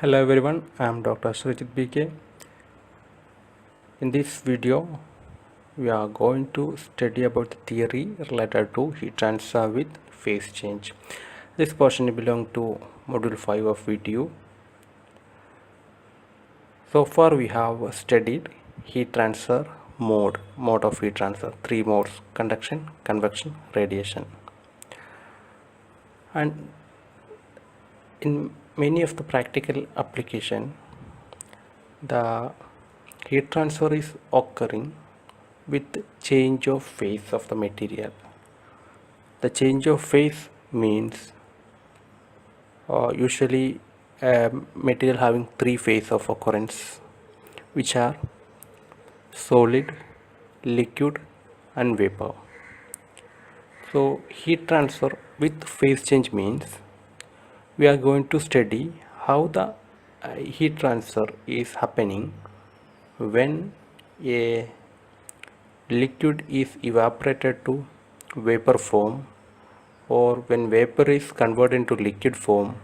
Hello everyone, I am Dr. Srijit BK. In this video, we are going to study about the theory related to heat transfer with phase change. This portion belongs to module 5 of VTU. So far we have studied heat transfer mode of heat transfer, three modes: conduction, convection, radiation. And in many of the practical application, the heat transfer is occurring with change of phase of the material. The change of phase means usually a material having three phases of occurrence, which are solid, liquid and vapor. So heat transfer with phase change means we are going to study how the heat transfer is happening when a liquid is evaporated to vapor form, or when vapor is converted into liquid form,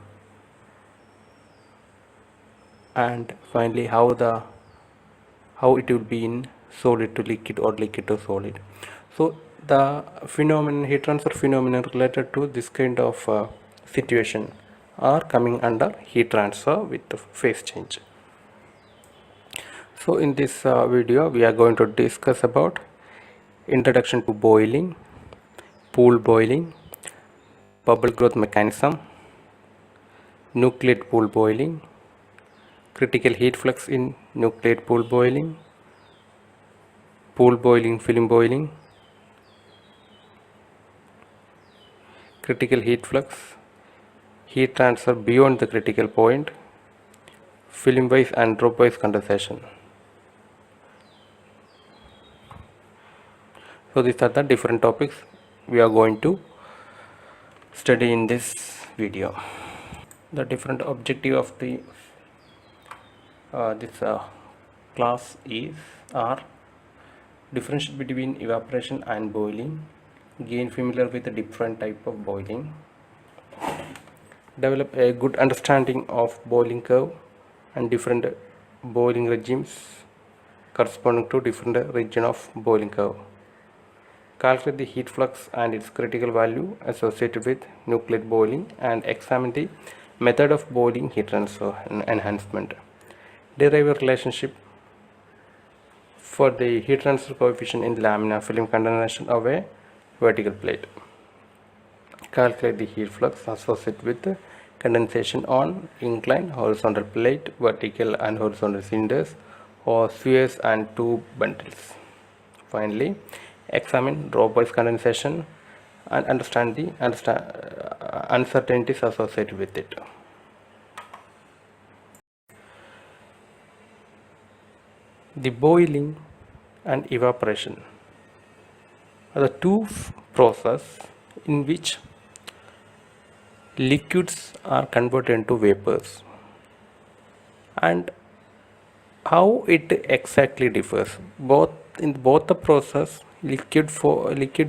and finally how it will be in solid to liquid or liquid to solid. So the phenomenon, heat transfer phenomenon related to this kind of situation are coming under heat transfer with the phase change. So in this video we are going to discuss about introduction to boiling, pool boiling, bubble growth mechanism, nucleate pool boiling, critical heat flux in nucleate pool boiling film boiling, critical heat flux, heat transfer beyond the critical point, film wise and drop wise condensation. So these are the different topics we are going to study in this video. The different objective of the this class are differentiate between evaporation and boiling, gain familiar with the different type of boiling, develop a good understanding of boiling curve and different boiling regimes corresponding to different region of boiling curve, calculate the heat flux and its critical value associated with nucleate boiling, and examine the method of boiling heat transfer and enhancement, derive a relationship for the heat transfer coefficient in laminar film condensation of a vertical plate, calculate the heat flux associated with condensation on inclined horizontal plate, vertical and horizontal cylinders or spheres and tube bundles. Finally, examine drop-wise condensation and understand the uncertainties associated with it. The boiling and evaporation are the two processes in which liquids are converted into vapors, and how it exactly differs. In both the process, liquid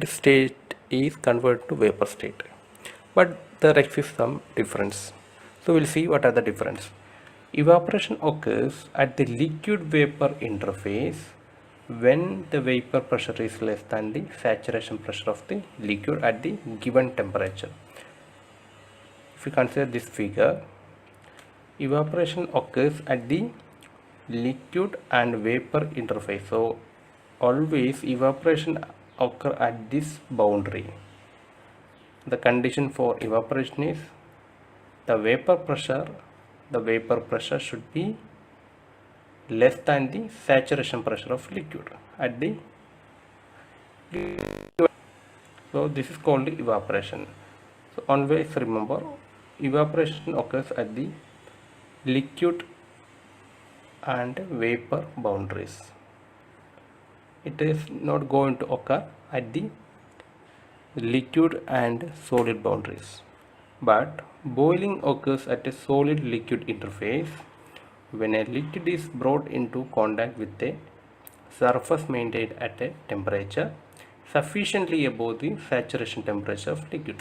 state is converted to vapor state, but there exists some difference. So we'll see what are the difference. Evaporation occurs at the liquid vapor interface when the vapor pressure is less than the saturation pressure of the liquid at the given temperature. If you consider this figure, evaporation occurs at the liquid and vapor interface. So always evaporation occur at this boundary. The condition for evaporation is the vapor pressure should be less than the saturation pressure of liquid at the, so this is called evaporation. So always remember, evaporation occurs at the liquid and vapor boundaries. It is not going to occur at the liquid and solid boundaries. But boiling occurs at a solid liquid interface when a liquid is brought into contact with a surface maintained at a temperature sufficiently above the saturation temperature of liquid.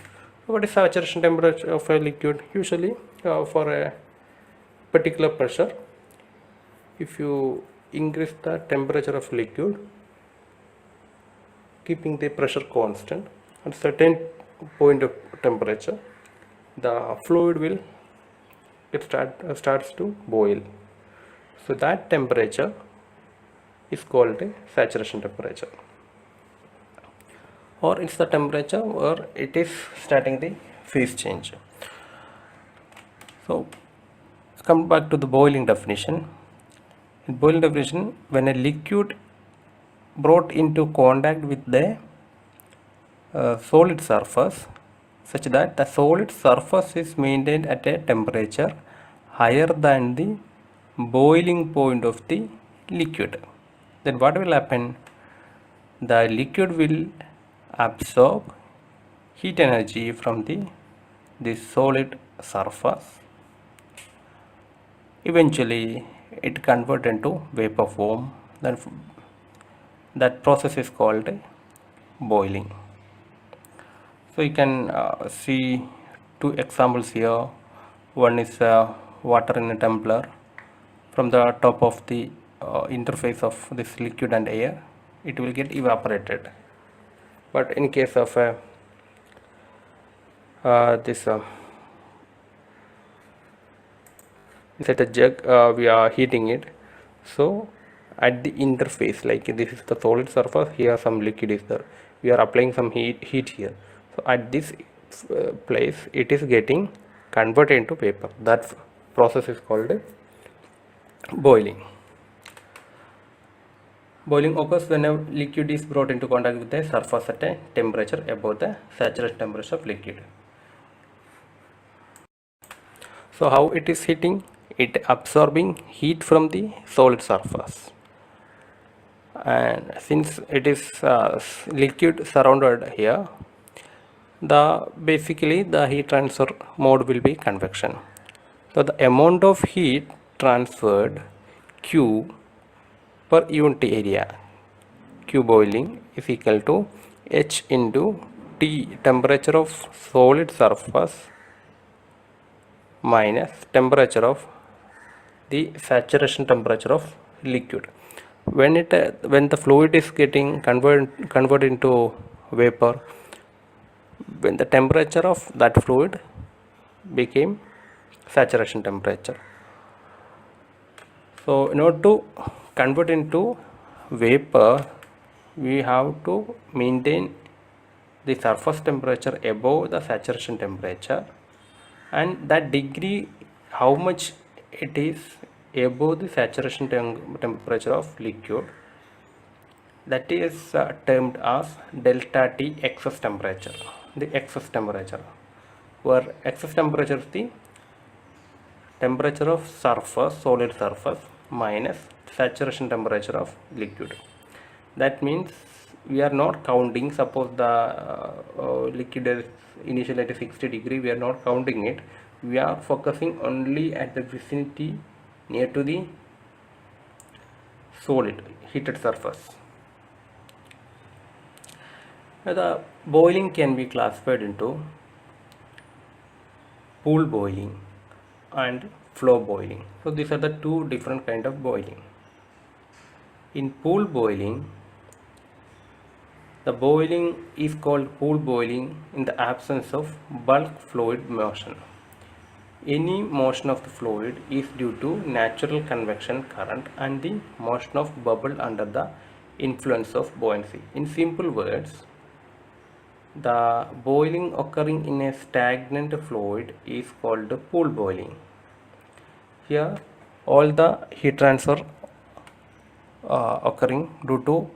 What is saturation temperature of a liquid? Usually for a particular pressure, if you increase the temperature of liquid keeping the pressure constant at certain point of temperature, the fluid will starts to boil. So that temperature is called a saturation temperature, or it's the temperature where it is starting the phase change. So come back to the boiling definition. In boiling definition, when a liquid brought into contact with the solid surface such that the solid surface is maintained at a temperature higher than the boiling point of the liquid, then what will happen? The liquid will absorb heat energy from the solid surface. Eventually it converts into vapor form. Then that process is called boiling. So you can see two examples here. One is water in a tumbler. From the top of the interface of this liquid and air, it will get evaporated. But in case of this inside a jug, we are heating it. So at the interface, like this is the solid surface, here some liquid is there, we are applying some heat here. So at this place it is getting converted into vapor. That process is called boiling. Boiling occurs when a liquid is brought into contact with the surface at a temperature above the saturation temperature of liquid. So how it is heating? It absorbing heat from the solid surface, and since it is liquid surrounded here, basically the heat transfer mode will be convection. So the amount of heat transferred Q per unit area, Q boiling, is equal to H into T, temperature of solid surface, minus temperature of the saturation temperature of liquid. When the fluid is getting converted into vapor, when the temperature of that fluid became saturation temperature. So in order to convert into vapor, we have to maintain the surface temperature above the saturation temperature, and that degree how much it is above the saturation temperature of liquid, that is termed as delta T excess temperature. The excess temperature, where excess temperature is the temperature of surface, solid surface, minus saturation temperature of liquid. That means we are not counting, suppose the liquid is initially at 60 degree, we are not counting it, we are focusing only at the vicinity near to the solid heated surface. Now the boiling can be classified into pool boiling and flow boiling. So these are the two different kind of boiling. In pool boiling, the boiling is called pool boiling in the absence of bulk fluid motion. Any motion of the fluid is due to natural convection current and the motion of bubble under the influence of buoyancy. In simple words, the boiling occurring in a stagnant fluid is called pool boiling. Here all the heat transfer occurring due to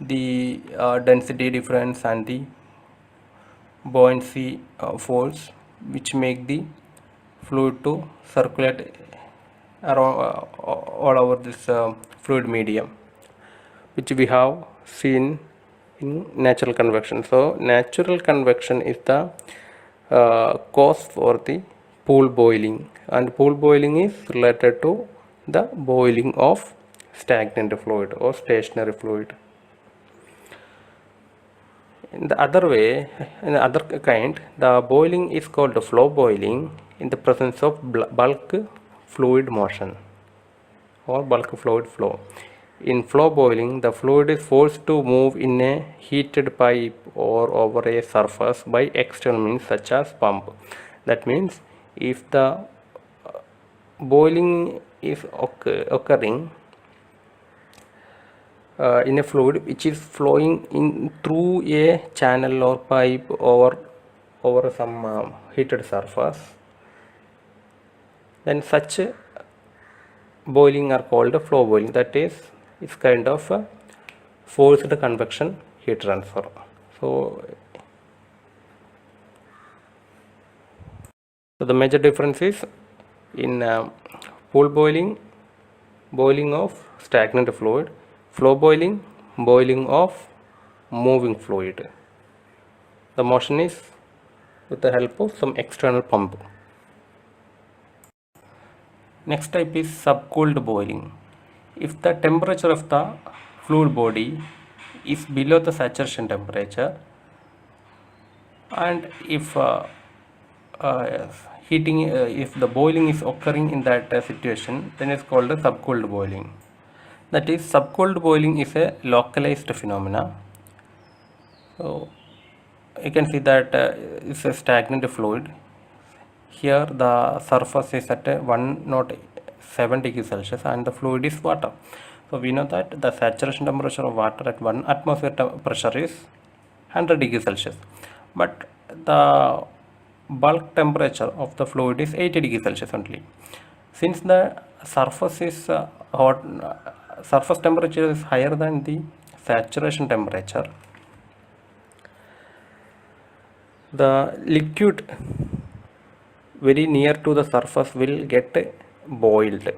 the density difference and the buoyancy force, which make the fluid to circulate around all over this fluid medium, which we have seen in natural convection. So natural convection is the cause for the pool boiling, and pool boiling is related to the boiling of stagnant fluid or stationary fluid. In the other way, in the other kind, the boiling is called flow boiling in the presence of bulk fluid motion or bulk fluid flow. In flow boiling, the fluid is forced to move in a heated pipe or over a surface by external means such as pump. That means if the boiling is occurring in a fluid which is flowing in through a channel or pipe over some heated surface, then such boiling are called flow boiling. That is, it's kind of a forced convection heat transfer. So the major difference is in pool boiling, boiling of stagnant fluid; flow boiling, boiling of moving fluid. The motion is with the help of some external pump. Next type is subcooled boiling. If the temperature of the fluid body is below the saturation temperature, and if if the boiling is occurring in that situation, then it's called a subcooled boiling. That is, subcooled boiling is a localized phenomena. So you can see that it's a stagnant fluid. Here the surface is at 107 degrees Celsius and the fluid is water. So we know that the saturation temperature of water at 1 atmosphere pressure is 100 degrees Celsius, but the bulk temperature of the fluid is 80 degrees Celsius only. Since the surface is surface temperature is higher than the saturation temperature, the liquid very near to the surface will get boiled,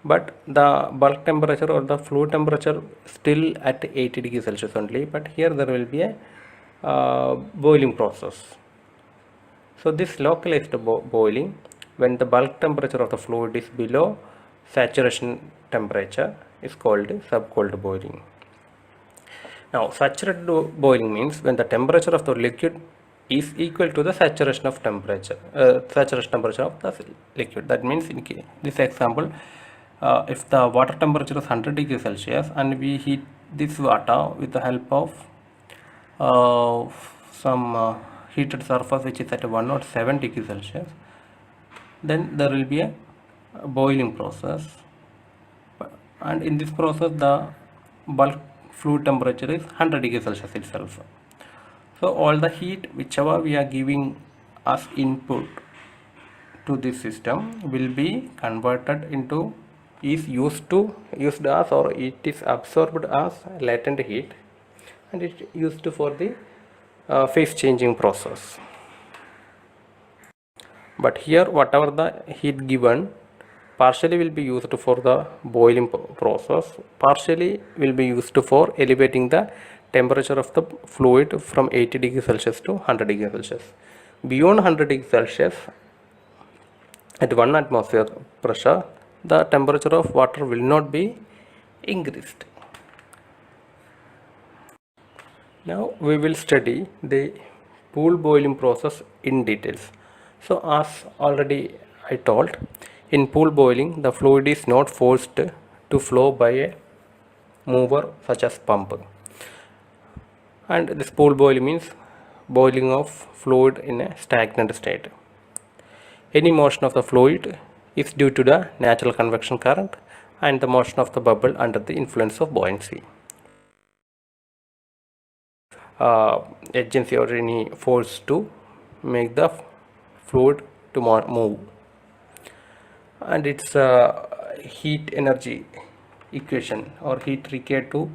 but the bulk temperature or the fluid temperature still at 80 degrees Celsius only, but here there will be a boiling process. So this localized boiling, when the bulk temperature of the fluid is below saturation temperature, is called subcooled boiling. Now saturated boiling means when the temperature of the liquid is equal to the saturation temperature of the liquid. That means in this example, if the water temperature is 100 degrees Celsius and we heat this water with the help of some heated surface which is at 107 degrees Celsius, then there will be a boiling process, and in this process the bulk fluid temperature is 100 degrees Celsius itself. So all the heat whichever we are giving as input to this system will be converted into, is used as, or it is absorbed as latent heat, and it is used for the phase changing process. But here whatever the heat given, partially will be used for the boiling process, partially will be used for elevating the temperature of the fluid from 80 degrees Celsius to 100 degrees Celsius. Beyond 100 degrees Celsius, at 1 atmosphere pressure, the temperature of water will not be increased. Now we will study the pool boiling process in details. So as already I told, in pool boiling the fluid is not forced to flow by a mover such as pump, and this pool boiling means boiling of fluid in a stagnant state. Any motion of the fluid is due to the natural convection current and the motion of the bubble under the influence of buoyancy. Agency or any force to make the fluid to move, and its heat energy equation or heat required to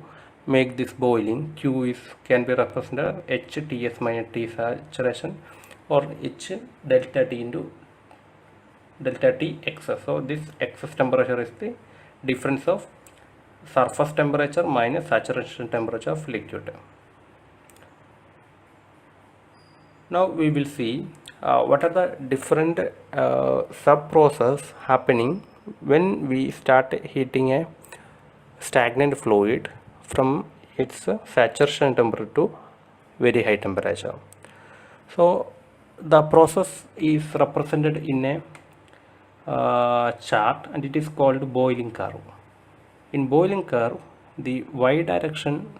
make this boiling, Q can be represented H Ts minus T saturation, or H delta T into delta T excess. So this excess temperature is the difference of surface temperature minus saturation temperature of liquid. Now we will see what are the different sub process happening when we start heating a stagnant fluid from its saturation temperature to very high temperature. So the process is represented in a chart, and it is called boiling curve. In boiling curve, the y direction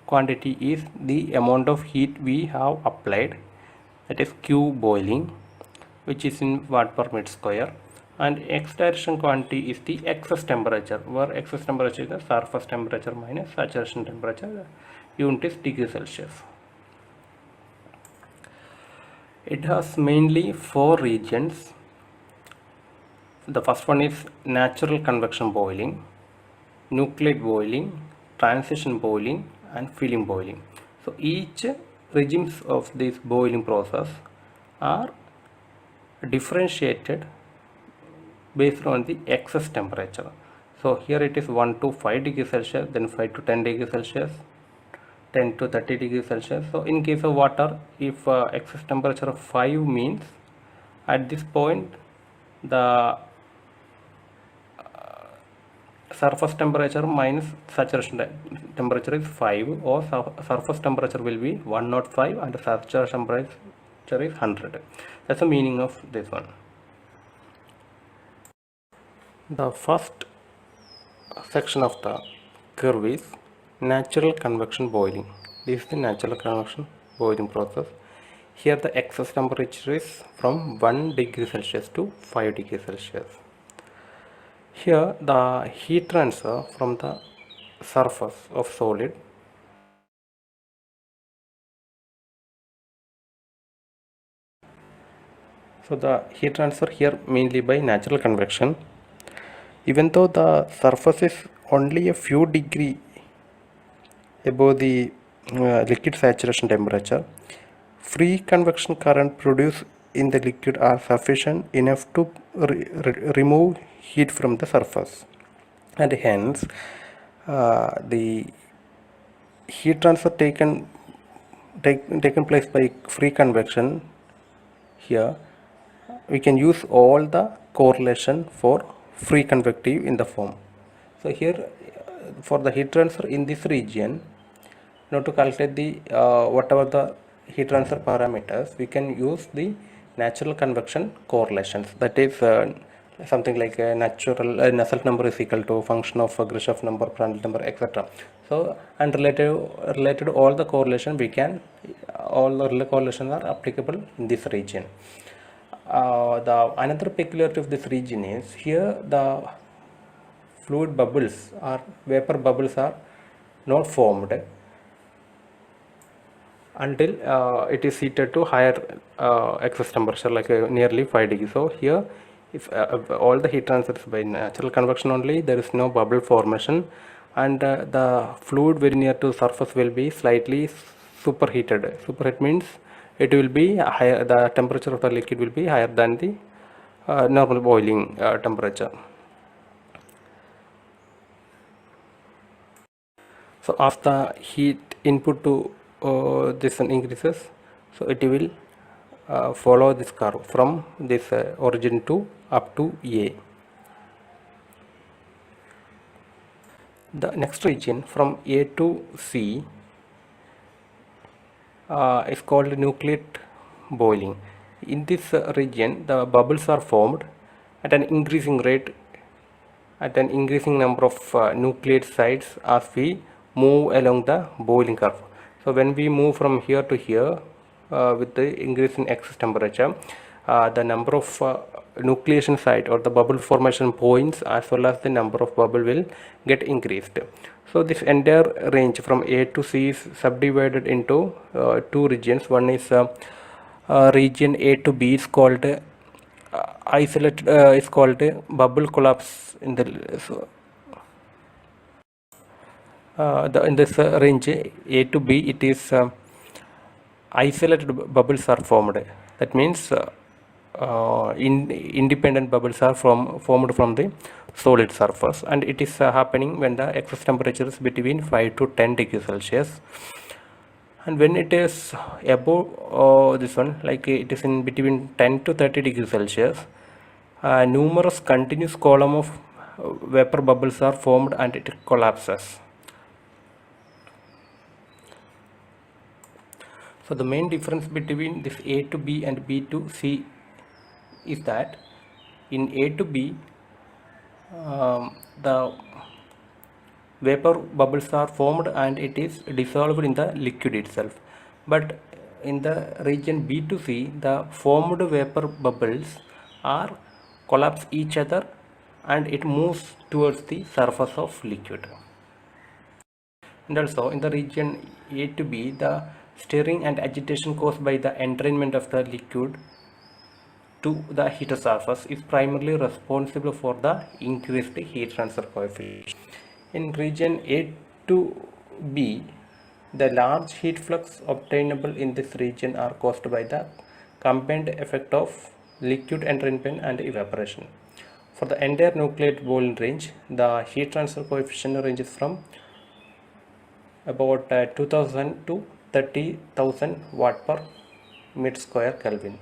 quantity is the amount of heat we have applied, that is Q boiling, which is in watt per meter square, and x direction quantity is the excess temperature, where excess temperature is the surface temperature minus saturation temperature. Unit is degree Celsius. It has mainly 4 regions. The first one is natural convection boiling, nucleate boiling, transition boiling, and film boiling. So each regimes of this boiling process are differentiated based on the excess temperature. So here it is 1 to 5 degrees Celsius, then 5 to 10 degrees Celsius, 10 to 30 degrees Celsius. So in case of water, if excess temperature of 5 means, at this point the surface temperature minus saturation temperature is 5, or surface temperature will be 105 and saturation temperature is 100. That's the meaning of this one. The first section of the curve is natural convection boiling. This is the natural convection boiling process. Here the excess temperature is from 1 degree Celsius to 5 degrees Celsius. Here the heat transfer from the surface of solid so the heat transfer here mainly by natural convection. Even though the surface is only a few degree above the liquid saturation temperature, free convection current produced in the liquid are sufficient enough to remove heat from the surface, and hence the heat transfer taken place by free convection. Here we can use all the correlation for free convective in the form. So here for the heat transfer in this region, now to calculate the whatever the heat transfer parameters, we can use the natural convection correlations. That is something like a natural Nusselt number is equal to function of Grashof number, Prandtl number, etc. So and related all the correlation we can, all the correlations are applicable in this region. The another peculiarity of this region is here the fluid bubbles or vapor bubbles are not formed until it is heated to higher excess temperature, like nearly 5 degrees. So here if all the heat transfers by natural convection only, there is no bubble formation, and the fluid very near to surface will be slightly superheated. Superheat means it will be higher, the temperature of the liquid will be higher than the normal boiling temperature. So as the heat input to this one increases, so it will follow this curve from this origin to up to A. The next region from A to C is called nucleate boiling. In this region, the bubbles are formed at an increasing rate, at an increasing number of nucleate sites as we move along the boiling curve. So when we move from here to here with the increase in excess temperature, the number of nucleation site or the bubble formation points as well as the number of bubble will get increased. So this entire range from A to C is subdivided into two regions. One is region A to B is called isolated, is called bubble collapse in the so, in this range A to B, it is isolated bubbles are formed. That means independent bubbles are formed from the solid surface, and it is happening when the excess temperature is between 5 to 10 degrees Celsius. And when it is above this one, like it is in between 10 to 30 degrees Celsius, numerous continuous column of vapor bubbles are formed and it collapses. So the main difference between this A to B and B to C is that in A to B, the vapor bubbles are formed and it is dissolved in the liquid itself. But in the region B to C, the formed vapor bubbles are collapse each other and it moves towards the surface of liquid. And also in the region A to B, the stirring and agitation caused by the entrainment of the liquid to the heater surface is primarily responsible for the increased heat transfer coefficient. In region A to B, the large heat flux obtainable in this region are caused by the combined effect of liquid entrainment and evaporation. For the entire nucleate boiling range, the heat transfer coefficient ranges from about 2000 to 30,000 watt per meter square Kelvin.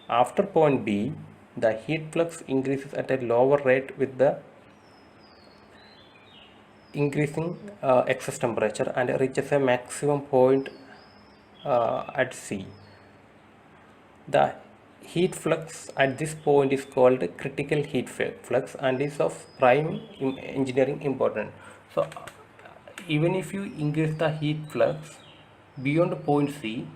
After point B, the heat flux increases at a lower rate with the increasing excess temperature and reaches a maximum point at C. The heat flux at this point is called critical heat flux and is of prime engineering importance. So even if you increase the heat flux beyond point C,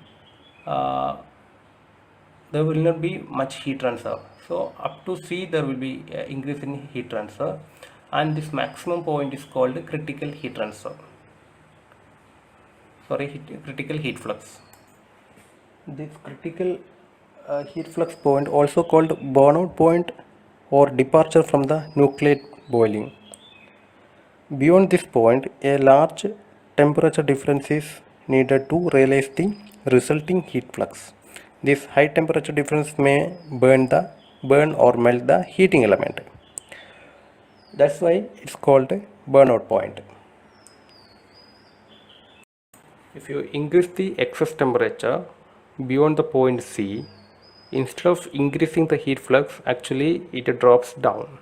there will not be much heat transfer. So up to C there will be increase in heat transfer, and this maximum point is called critical heat transfer. Critical heat flux. This critical heat flux point, also called burnout point or departure from the nucleate boiling. Beyond this point, a large temperature difference is needed to realize the resulting heat flux. This high temperature difference may burn or melt the heating element. That's why it's called a burnout point. If you increase the excess temperature beyond the point C, instead of increasing the heat flux, actually it drops down.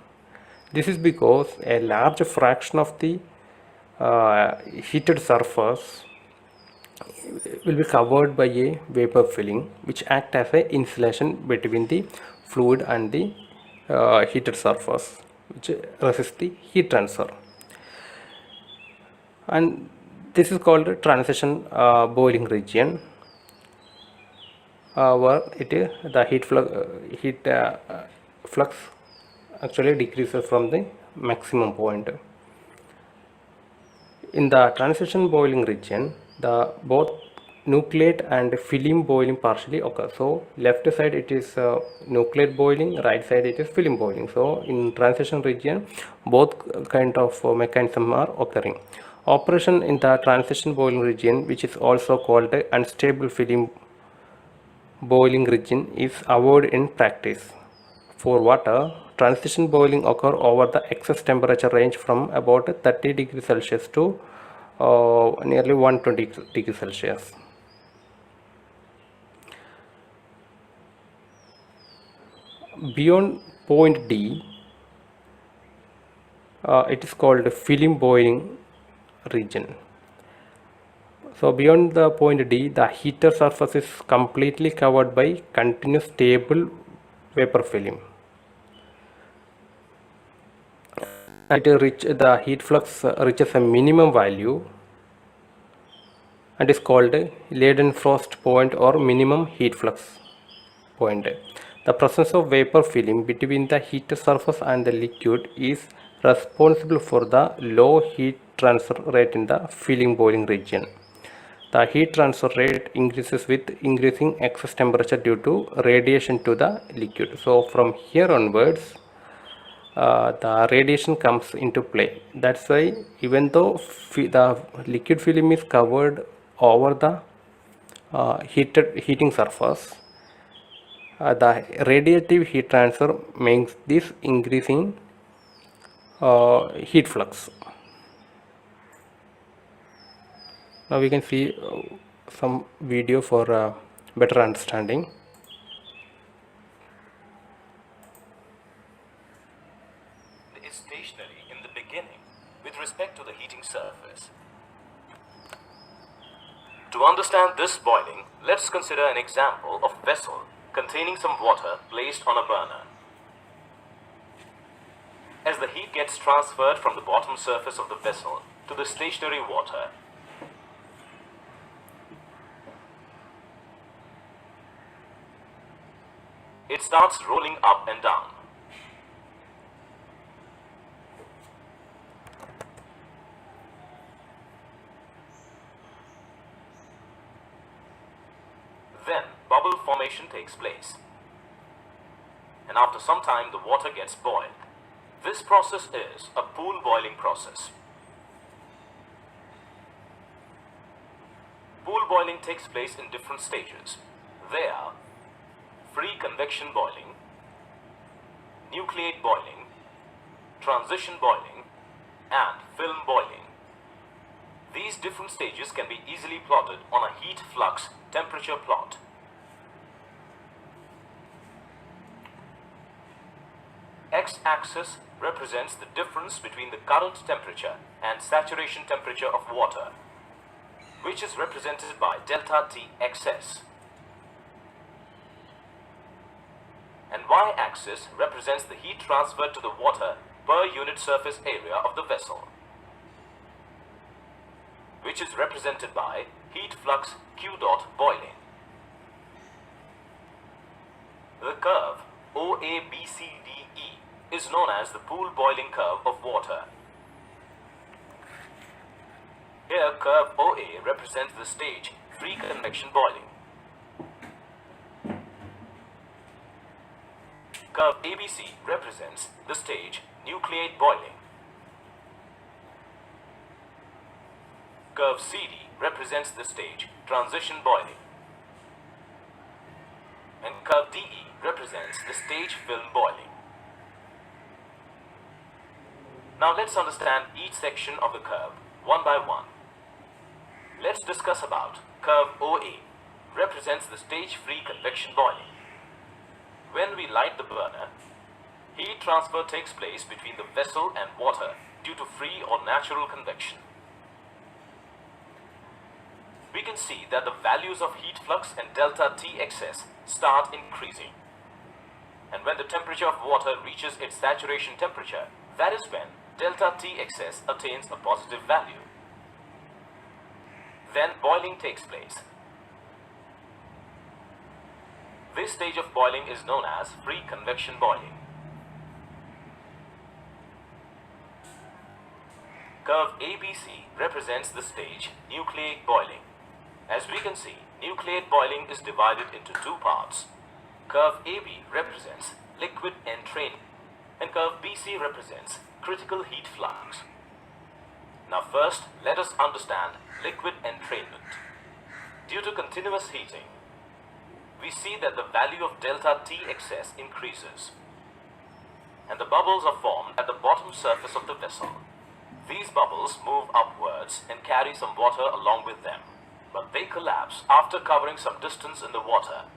This is because a large fraction of the heated surface will be covered by a vapor filling, which act as a insulation between the fluid and the heated surface, which resists the heat transfer. And this is called transition boiling region, where the heat flux actually decreases from the maximum point. In the transition boiling region, the both nucleate and film boiling partially occur. So left side it is nucleate boiling, right side it is film boiling. So in transition region, both kind of mechanism are occurring. Operation in the transition boiling region, which is also called unstable film boiling region, is avoided in practice. For water, transition boiling occur over the excess temperature range from about 30 degrees Celsius to nearly 120 degrees Celsius. Beyond point D, it is called film boiling region. So beyond the point D, the heater surface is completely covered by continuous stable vapor film. The heat flux reaches a minimum value and is called Leidenfrost point or minimum heat flux point. The presence of vapor film between the heater surface and the liquid is responsible for the low heat transfer rate in the film boiling region. The heat transfer rate increases with increasing excess temperature due to radiation to the liquid. So from here onwards, the radiation comes into play. That's why even though the liquid film is covered over the heating surface, the radiative heat transfer makes this increasing heat flux. Now we can see some video for better understanding. Is stationary in the beginning with respect to the heating surface. To understand this boiling, let's consider an example of vessel containing some water placed on a burner. as the heat gets transferred from the bottom surface of the vessel to the stationary water. It starts rolling up and down. Then bubble formation takes place. And after some time the water gets boiled. This process is a pool boiling process. Pool boiling takes place in different stages. They are free convection boiling, nucleate boiling, transition boiling, and film boiling. These different stages can be easily plotted on a heat flux temperature plot. X-axis represents the difference between the current temperature and saturation temperature of water, which is represented by delta T excess. And y-axis represents the heat transferred to the water per unit surface area of the vessel, which is represented by heat flux Q dot boiling. The curve OABCDE is known as the pool boiling curve of water. Here, curve OA represents the stage free convection boiling. Curve ABC represents the stage nucleate boiling. Curve CD represents the stage transition boiling. And curve DE represents the stage film boiling. Now let's understand each section of the curve one by one. Let's discuss about curve OA, represents the stage free convection boiling. When we light the burner, heat transfer takes place between the vessel and water due to free or natural convection. We can see that the values of heat flux and delta T excess start increasing. And when the temperature of water reaches its saturation temperature, that is when delta T excess attains a positive value. Then boiling takes place. This stage of boiling is known as free convection boiling. Curve ABC represents the stage nucleate boiling. As we can see, nucleate boiling is divided into two parts. Curve AB represents liquid entrainment and curve BC represents critical heat flux. Now first, let us understand liquid entrainment. Due to continuous heating, we see that the value of delta T excess increases and the bubbles are formed at the bottom surface of the vessel. These bubbles move upwards and carry some water along with them, but they collapse after covering some distance in the water.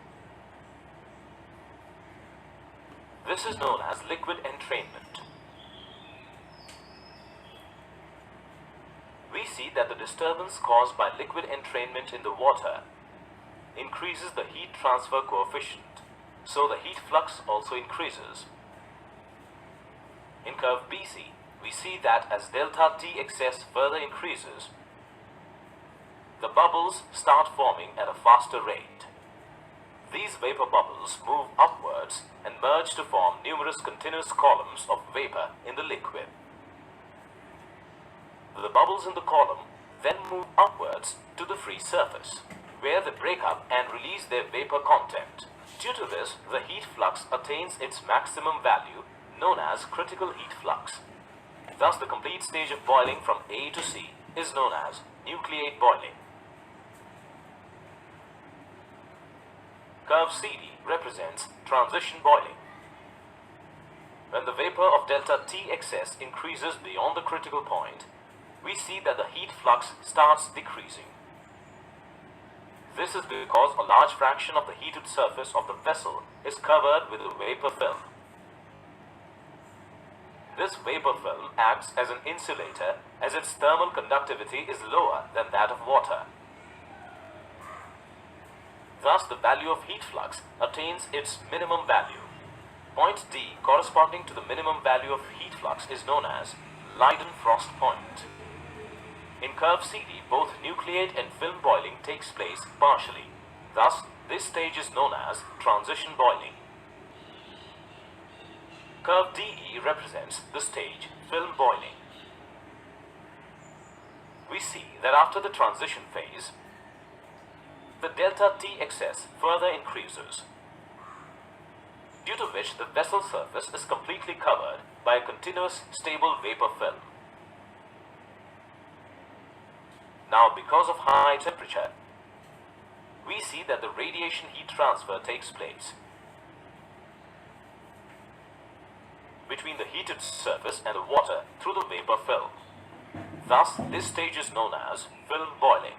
This is known as liquid entrainment. We see that the disturbance caused by liquid entrainment in the water increases the heat transfer coefficient, so the heat flux also increases. In curve BC, we see that as delta T excess further increases, the bubbles start forming at a faster rate. These vapor bubbles move upwards and merge to form numerous continuous columns of vapor in the liquid. The bubbles in the column then move upwards to the free surface, where they break up and release their vapor content. Due to this, the heat flux attains its maximum value, known as critical heat flux. Thus, the complete stage of boiling from A to C is known as nucleate boiling. Curve CD represents transition boiling. When the vapor of delta T excess increases beyond the critical point, we see that the heat flux starts decreasing. This is because a large fraction of the heated surface of the vessel is covered with a vapor film. This vapor film acts as an insulator as its thermal conductivity is lower than that of water. Thus, the value of heat flux attains its minimum value, Point D corresponding to the minimum value of heat flux is known as Leidenfrost point. In curve CD, both nucleate and film boiling takes place partially. Thus, this stage is known as transition boiling. Curve DE represents the stage film boiling. We see that after the transition phase, the delta T excess further increases, due to which the vessel surface is completely covered by a continuous stable vapor film. Now, because of high temperature, we see that the radiation heat transfer takes place between the heated surface and the water through the vapor film. Thus, this stage is known as film boiling.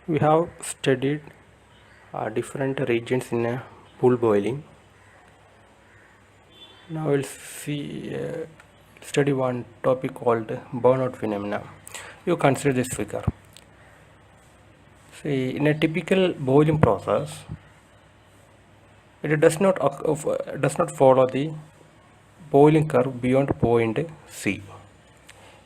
We have studied different regions in pool boiling. Now we'll study one topic called burnout phenomena. You consider this figure. See, in a typical boiling process, it does not follow the boiling curve beyond point C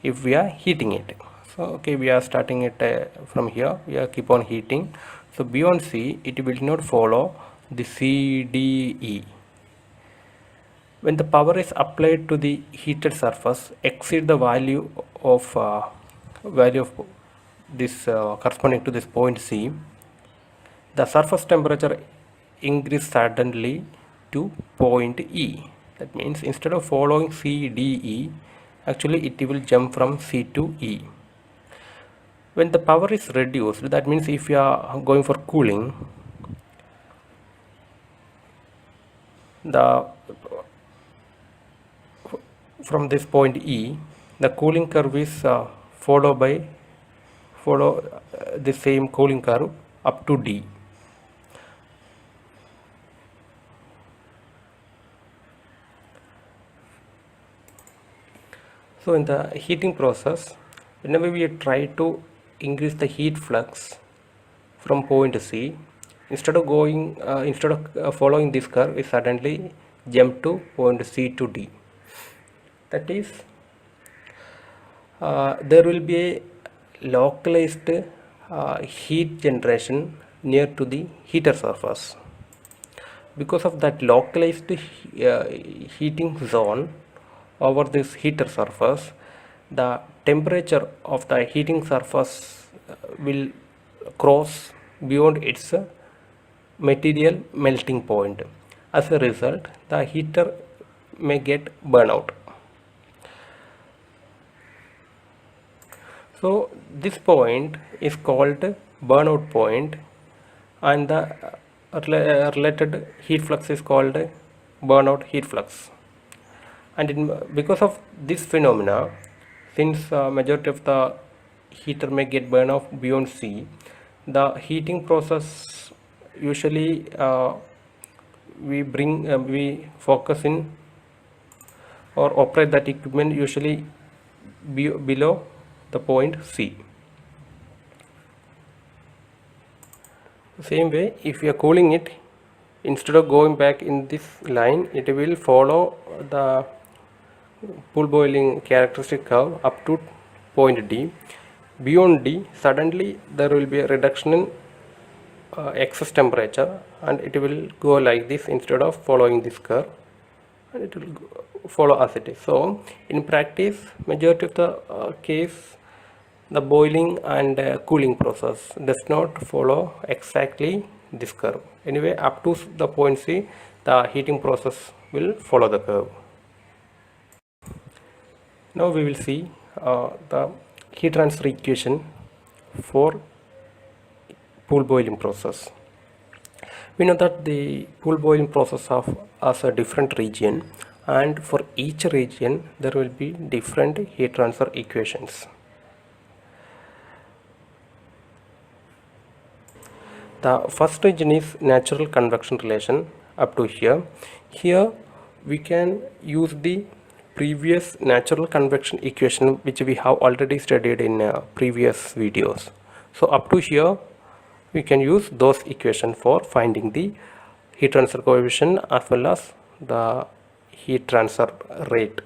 if we are heating it. So okay, we are starting it from here, we are keep on heating. So beyond C, it will not follow the CDE. When the power is applied to the heated surface exceed the value of this corresponding to this point C, the surface temperature increase suddenly to point E. That means instead of following CDE, actually it will jump from C to E. When the power is reduced, that means if you are going for cooling, from this point E, the cooling curve is follow the same cooling curve up to D. So in the heating process, whenever we try to increase the heat flux from point C, instead of following this curve, we suddenly jump to point C to D. That is, there will be a localized heat generation near to the heater surface. Because of that localized heating zone over this heater surface, the temperature of the heating surface will cross beyond its material melting point. As a result, the heater may get burnout. So this point is called burnout point, and the related heat flux is called burnout heat flux. And because of this phenomena, since majority of the heater may get burned off beyond C, the heating process usually we focus in or operate that equipment usually below the point C. Same way, if you are cooling it, instead of going back in this line, it will follow the pool boiling characteristic curve up to point D. Beyond D, suddenly there will be a reduction in excess temperature, and it will go like this instead of following this curve, and it will follow as it is. So in practice, majority of the case, the boiling and cooling process does not follow exactly this curve. Anyway, up to the point C, the heating process will follow the curve. Now we will see the heat transfer equation for pool boiling process. We know that the pool boiling process has a different region, and for each region there will be different heat transfer equations. The first region is natural convection relation up to here. Here we can use the previous natural convection equation which we have already studied in previous videos. So up to here, we can use those equations for finding the heat transfer coefficient as well as the heat transfer rate.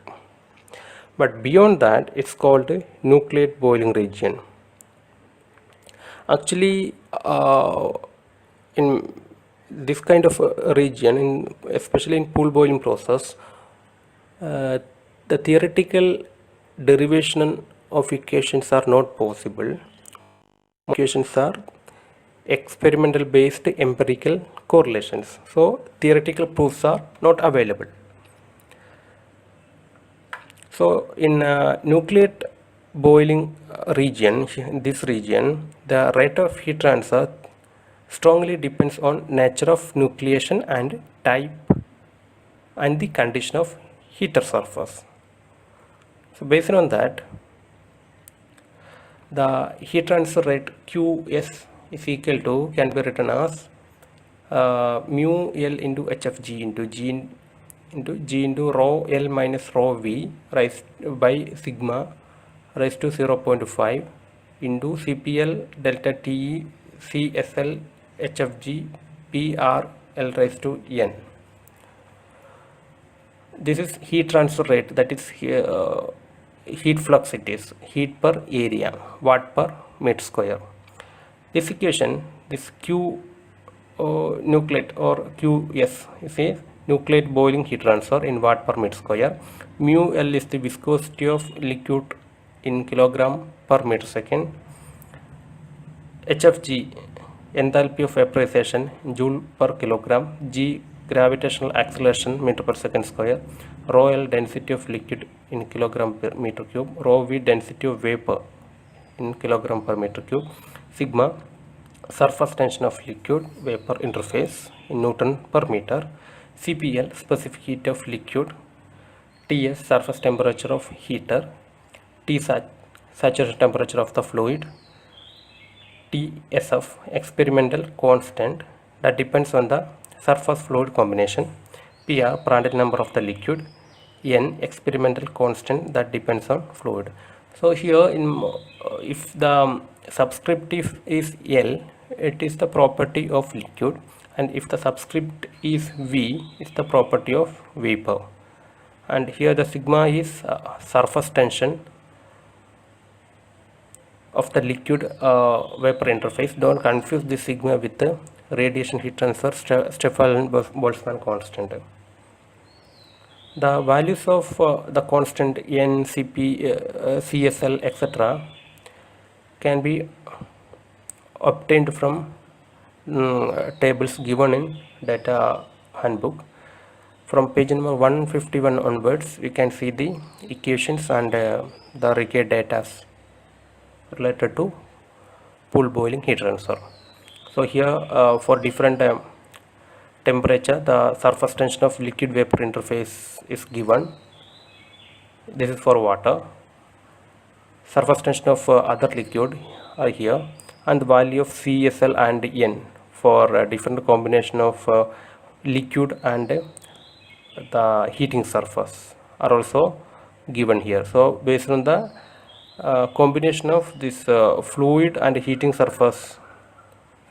But beyond that, it's called nucleate boiling region. Actually, in this kind of region, especially in pool boiling process, the theoretical derivation of equations are not possible. Equations are experimental based empirical correlations. So theoretical proofs are not available. So in nucleate boiling region, in this region, the rate of heat transfer strongly depends on nature of nucleation and type and the condition of heater surface. So based on that, the heat transfer rate Qs is equal to, can be written as mu L into HFG into G into rho L minus rho V raised by sigma raised to 0.5 into CPL delta TE CSL HFG PR L raised to N. This is heat transfer rate, that is heat flux, it is heat per area, watt per meter square. This equation, this Q nucleate or Qs is a nucleate boiling heat transfer in watt per meter square. Mu L is the viscosity of liquid in kilogram per meter second. HFG, enthalpy of vaporization, joule per kilogram. G, gravitational acceleration meter per second square. Rho L, density of liquid in kilogram per meter cube. Rho V, density of vapor in kilogram per meter cube. Sigma, surface tension of liquid vapor interface in Newton per meter. CPL, specific heat of liquid. TS, surface temperature of heater. T, saturation temperature of the fluid. TSF, experimental constant that depends on the surface fluid combination. PR, Prandtl number of the liquid. N, experimental constant that depends on fluid. So here if the subscript is L, it is the property of liquid, and if the subscript is V, it's the property of vapor. And here the sigma is surface tension of the liquid vapor interface. Don't confuse this sigma with the radiation heat transfer Stefan-Boltzmann constant. The values of the constant N, Cp, CSL, etc. can be obtained from tables given in data handbook. From page number 151 onwards, we can see the equations and the required data related to pool boiling heat transfer. So here for different temperature, the surface tension of liquid vapor interface is given. This is for water. Surface tension of other liquid are here, and the value of CSL and N for different combination of liquid and the heating surface are also given here. So based on the combination of this fluid and heating surface,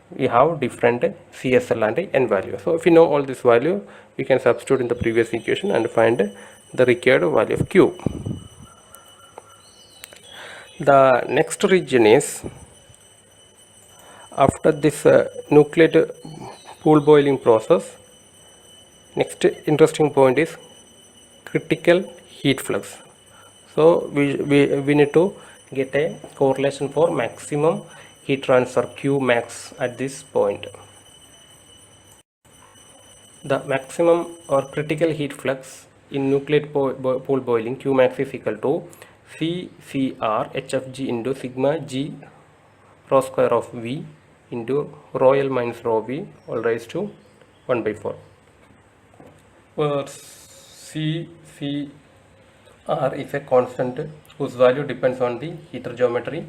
we have different CSL and N value. So if you know all this value, we can substitute in the previous equation and find the required value of Q. The next region is, after this nucleate pool boiling process, next interesting point is critical heat flux. So we need to get a correlation for maximum heat transfer Q max at this point. The maximum or critical heat flux in nucleate pool boiling Q max is equal to CCR HFG into sigma G rho square of V into rho L minus rho V all raised to 1 by 4. Where CCR is a constant whose value depends on the heater geometry,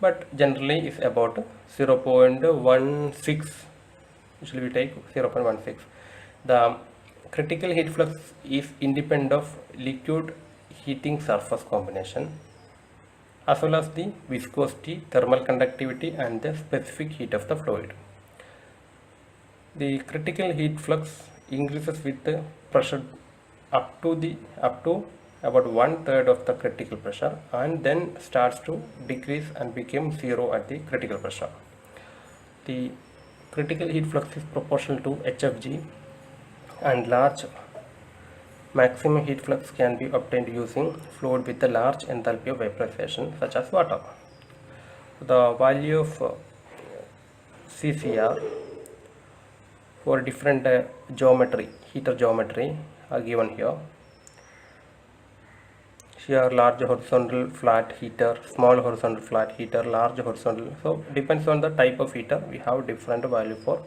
but generally is about 0.16. Usually we take 0.16. The critical heat flux is independent of liquid heating surface combination, as well as the viscosity, thermal conductivity and the specific heat of the fluid. The critical heat flux increases with the pressure up to about 1/3 of the critical pressure and then starts to decrease and become zero at the critical pressure. The critical heat flux is proportional to HFG, and large maximum heat flux can be obtained using fluid with a large enthalpy of vaporization such as water. The value of CCR for different heater geometry are given here. Here large horizontal flat heater, small horizontal flat heater, large horizontal. So depends on the type of heater, we have different value for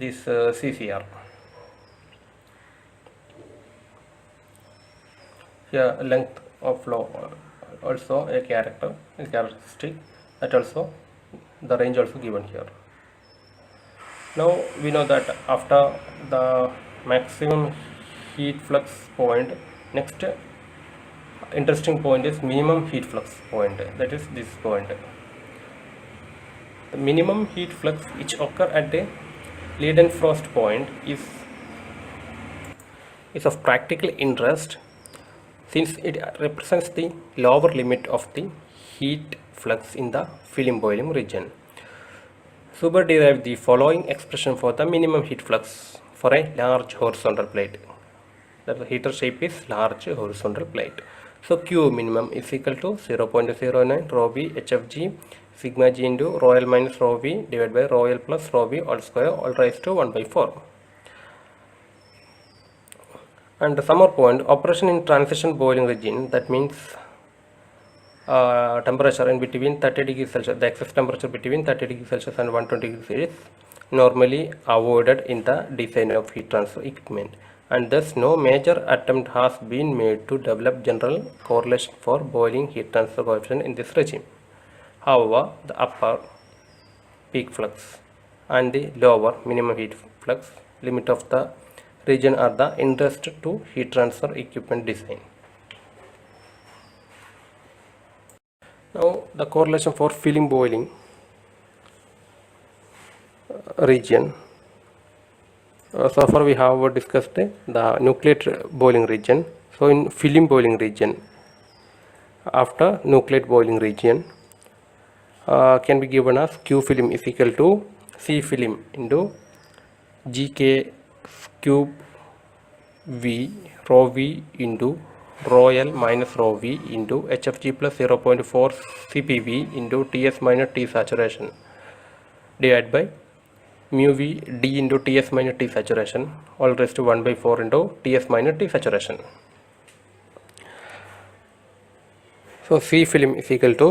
this CCR. Here length of flow also a characteristic, that also the range also given here. Now we know that after the maximum heat flux point, next interesting point is minimum heat flux point, that is this point. The minimum heat flux which occur at a Leidenfrost point is of practical interest, since it represents the lower limit of the heat flux in the film boiling region. Suber derived the following expression for the minimum heat flux for a large horizontal plate. The heater shape is large horizontal plate. So Q minimum is equal to 0.09 rho V HFG sigma G into rho L minus rho V divided by rho L plus rho V all square all raised to 1/4. And the summer point, operation in transition boiling region, that means temperature in between 30 degrees Celsius, the excess temperature between 30 degrees Celsius and 120 degrees is normally avoided in the design of heat transfer equipment, and thus no major attempt has been made to develop general correlation for boiling heat transfer coefficient in this regime. However, the upper peak flux and the lower minimum heat flux limit of the region are the interest to heat transfer equipment design. Now the correlation for film boiling region. So far we have discussed the nucleate boiling region. So in film boiling region, after nucleate boiling region can be given as Q film is equal to C film into GK cube V rho V into rho L minus rho V into HFG plus 0.4 CPV into Ts minus T saturation divided by mu V D into Ts minus T saturation all raised to 1/4 into Ts minus T saturation. So C film is equal to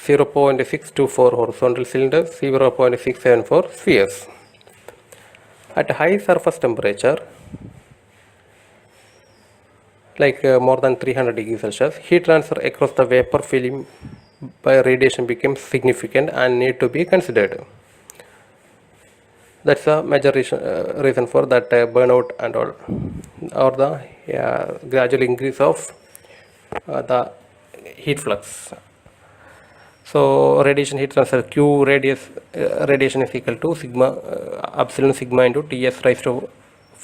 0.624 horizontal cylinders, 0.674 spheres. At high surface temperature, like more than 300 degrees Celsius, heat transfer across the vapor film by radiation becomes significant and need to be considered. That's a major reason for that burnout and all, or the gradual increase of the heat flux. So radiation heat transfer Q radiation is equal to sigma epsilon sigma into Ts raised to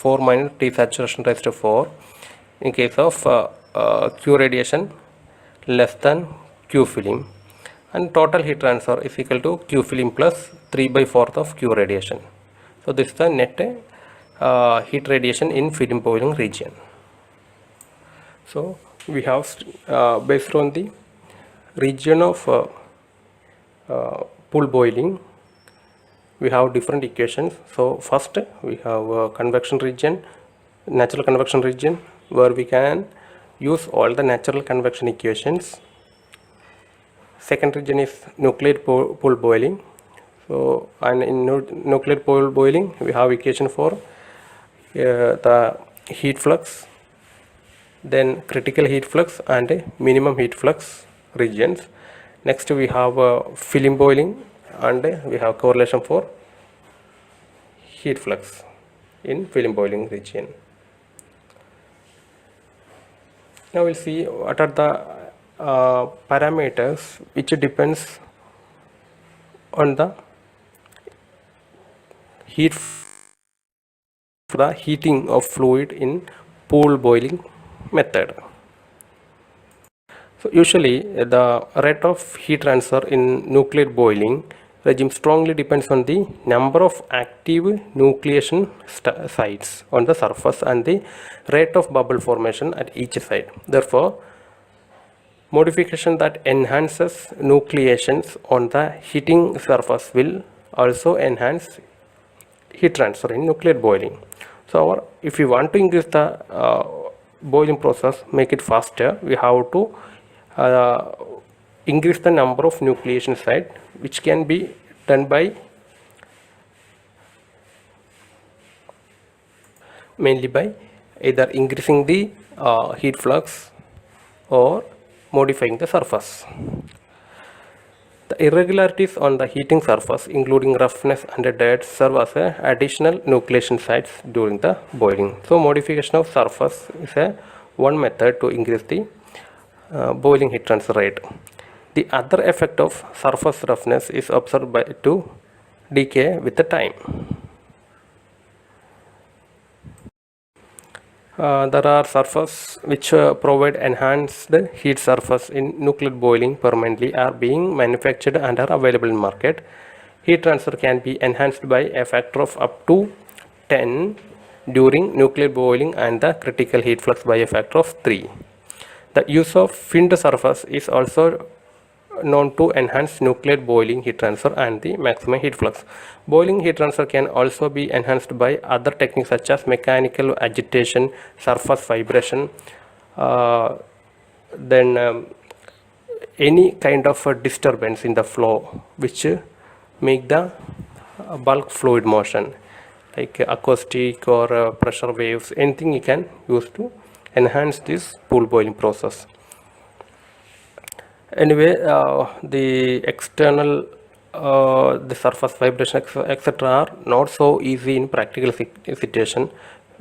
4 minus T saturation raised to 4 in case of Q radiation less than Q film, and total heat transfer is equal to Q film plus 3/4 of Q radiation. So this is the net heat radiation in film boiling region. So we have based on the region of pool boiling, we have different equations. So first we have convection region, natural convection region, where we can use all the natural convection equations. Second region is nucleate pool boiling. So and in nucleate pool boiling we have equation for the heat flux, then critical heat flux and minimum heat flux regions. Next we have film boiling, and we have correlation for heat flux in film boiling region. Now we'll see what are the parameters which depends on the heat for the heating of fluid in pool boiling method. So usually the rate of heat transfer in nuclear boiling regime strongly depends on the number of active nucleation sites on the surface and the rate of bubble formation at each side. Therefore, modification that enhances nucleations on the heating surface will also enhance heat transfer in nuclear boiling. So if we want to increase the boiling process, make it faster, we have to increase the number of nucleation site, which can be done by mainly by either increasing the heat flux or modifying the surface. The irregularities on the heating surface, including roughness and dirt, serve as additional nucleation sites during the boiling. So modification of surface is one method to increase the boiling heat transfer rate. The other effect of surface roughness is observed to decay with the time. There are surfaces which provide enhanced heat surface in nuclear boiling permanently are being manufactured and are available in market. Heat transfer can be enhanced by a factor of up to 10 during nuclear boiling and the critical heat flux by a factor of 3. The use of finned surface is also known to enhance nuclear boiling heat transfer and the maximum heat flux. Boiling heat transfer can also be enhanced by other techniques such as mechanical agitation, surface vibration, then any kind of disturbance in the flow which make the bulk fluid motion, like acoustic or pressure waves, anything you can use to enhance this pool boiling process. Anyway, the external the surface vibration etc are not so easy in practical situation,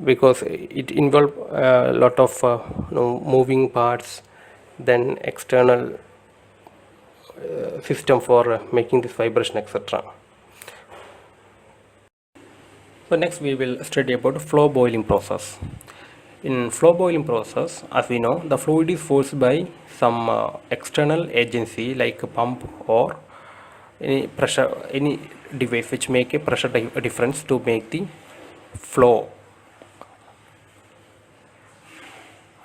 because it involve a lot of moving parts, then external system for making this vibration etc. So next we will study about flow boiling process. In flow boiling process, as we know, the fluid is forced by some external agency like a pump or any device which make a pressure difference to make the flow.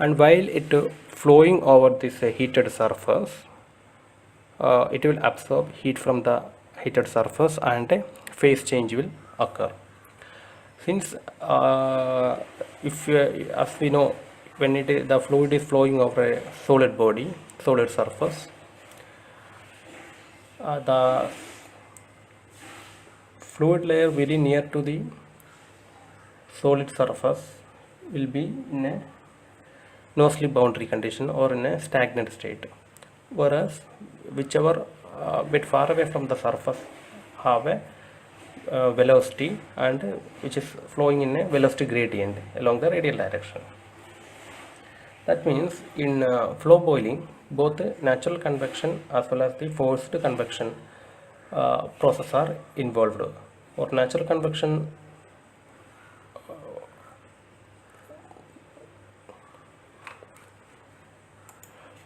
And while it flowing over this heated surface, it will absorb heat from the heated surface and a phase change will occur. Since as we know, when the fluid is flowing over a solid body, solid surface, the fluid layer very near to the solid surface will be in a no slip boundary condition or in a stagnant state, whereas whichever bit far away from the surface have a velocity and which is flowing in a velocity gradient along the radial direction. That means in flow boiling, both natural convection as well as the forced convection process are involved. Or natural convection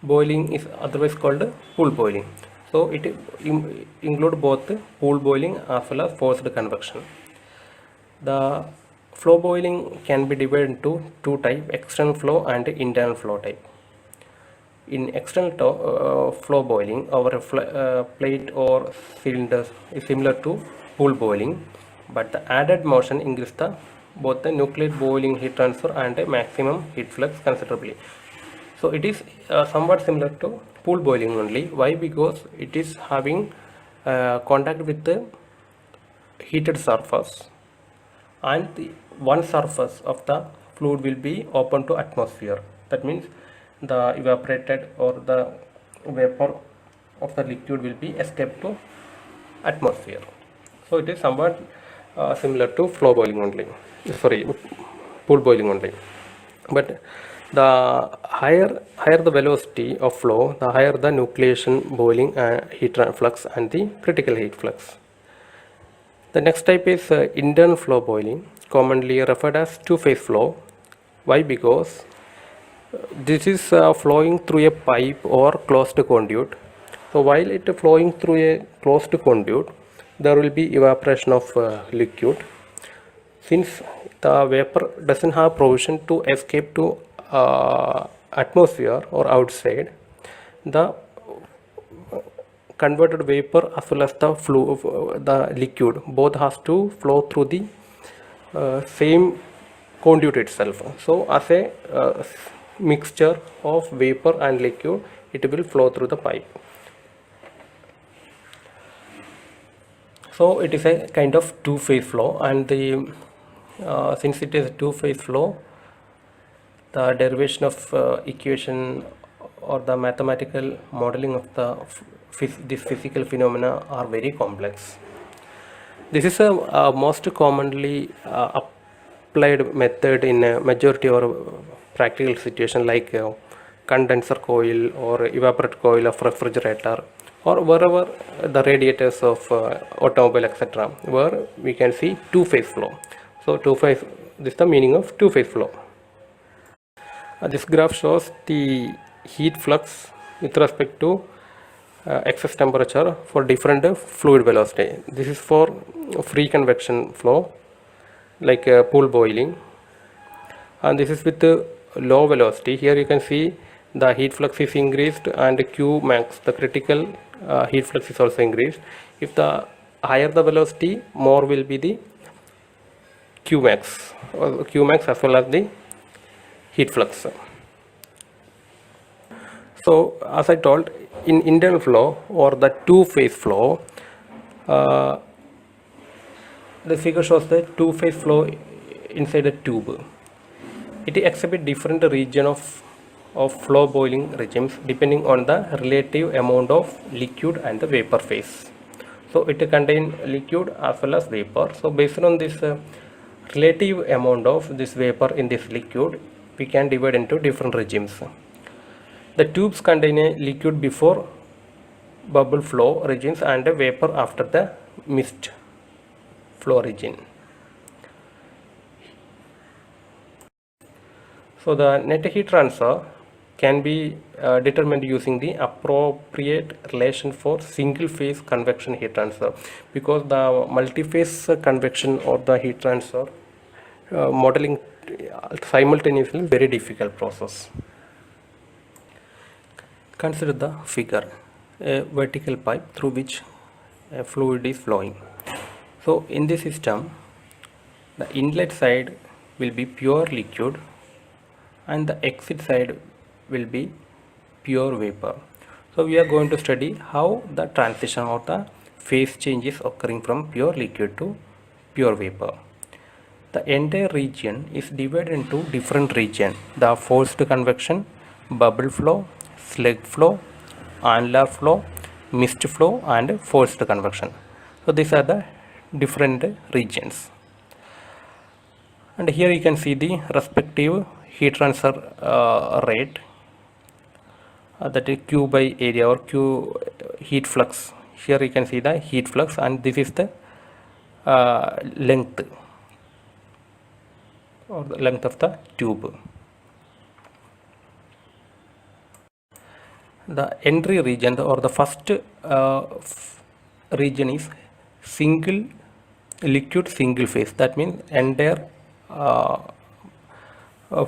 boiling is otherwise called pool boiling. So it include both pool boiling as well as forced convection. The flow boiling can be divided into two types: external flow and internal flow type. In external flow boiling, our plate or cylinders is similar to pool boiling, but the added motion increases both the nuclear boiling heat transfer and a maximum heat flux considerably. So it is somewhat similar to pool boiling only. Why? Because it is having contact with the heated surface, and the one surface of the fluid will be open to atmosphere. That means the evaporated or the vapor of the liquid will be escaped to atmosphere. So it is somewhat similar to flow boiling only, sorry, pool boiling only. But The higher the velocity of flow, the higher the nucleation, boiling, heat flux, and the critical heat flux. The next type is internal flow boiling, commonly referred as two-phase flow. Why? Because this is flowing through a pipe or closed conduit. So while it flowing through a closed conduit, there will be evaporation of liquid. Since the vapor doesn't have provision to escape to atmosphere or outside, the converted vapor as well as the liquid both has to flow through the same conduit itself. So as a mixture of vapor and liquid, it will flow through the pipe. So it is a kind of two-phase flow, and the since it is a two-phase flow, the derivation of equation or the mathematical modeling of this physical phenomena are very complex. This is a most commonly applied method in a majority or practical situation, like condenser coil or evaporator coil of refrigerator, or wherever the radiators of automobile, etc., where we can see two-phase flow. So two-phase, this is the meaning of two-phase flow. This graph shows the heat flux with respect to excess temperature for different fluid velocity. This is for free convection flow, like pool boiling, and this is with low velocity. Here you can see the heat flux is increased and Q max, the critical heat flux, is also increased. If the higher the velocity, more will be the Q max as well as the heat flux. So as I told, in internal flow or the two-phase flow, the figure shows the two-phase flow inside a tube. It exhibits different region of flow boiling regimes depending on the relative amount of liquid and the vapor phase. So it contains liquid as well as vapor. So based on this relative amount of this vapor in this liquid, we can divide into different regimes. The tubes contain a liquid before bubble flow regions and a vapor after the mist flow region. So the net heat transfer can be determined using the appropriate relation for single phase convection heat transfer, because the multi-phase convection or the heat transfer modeling simultaneously is very difficult process. Consider the figure, a vertical pipe through which a fluid is flowing. So in this system, the inlet side will be pure liquid and the exit side will be pure vapor. So we are going to study how the transition or the phase change is occurring from pure liquid to pure vapor. The entire region is divided into different regions: the forced convection, bubble flow, slug flow, annular flow, mist flow, and forced convection. So these are the different regions. And here you can see the respective heat transfer rate, that is Q by area or Q heat flux. Here you can see the heat flux, and this is the length or the length of the tube. The entry region or the first region is single liquid single phase. That means entire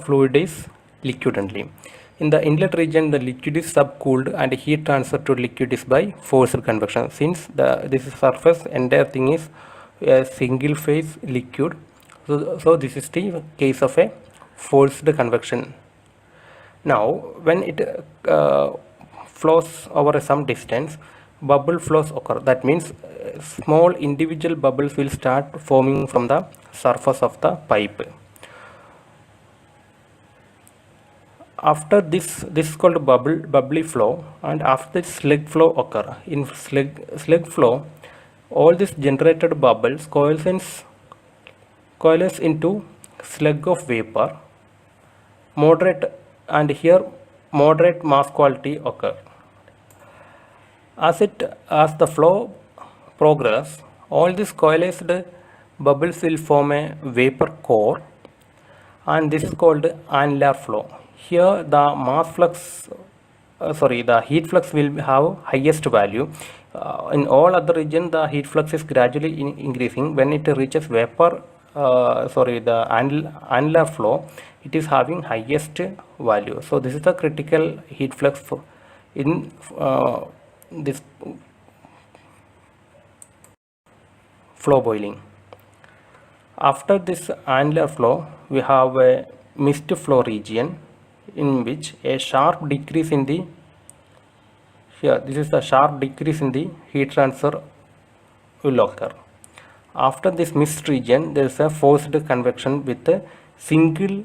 fluid is liquid only. In the inlet region, the liquid is subcooled and heat transfer to liquid is by forced convection. Since this is surface, entire thing is a single phase liquid. So this is the case of a forced convection. Now when it flows over some distance, bubble flows occur. That means small individual bubbles will start forming from the surface of the pipe. After this is called bubbly flow, and after this slug flow occur. In slug flow, all these generated bubbles coalesce into slug of vapor. Moderate and here moderate mass quality occur. As the flow progress, all these coalesced bubbles will form a vapor core, and this is called annular flow. Here the the heat flux will have highest value. In all other region, the heat flux is gradually increasing. When it reaches the annular flow, it is having highest value. So this is the critical heat flux in this flow boiling. After this annular flow, we have a mist flow region in which a sharp decrease in the this is the sharp decrease in the heat transfer will occur. After this mist region, there is a forced convection with a single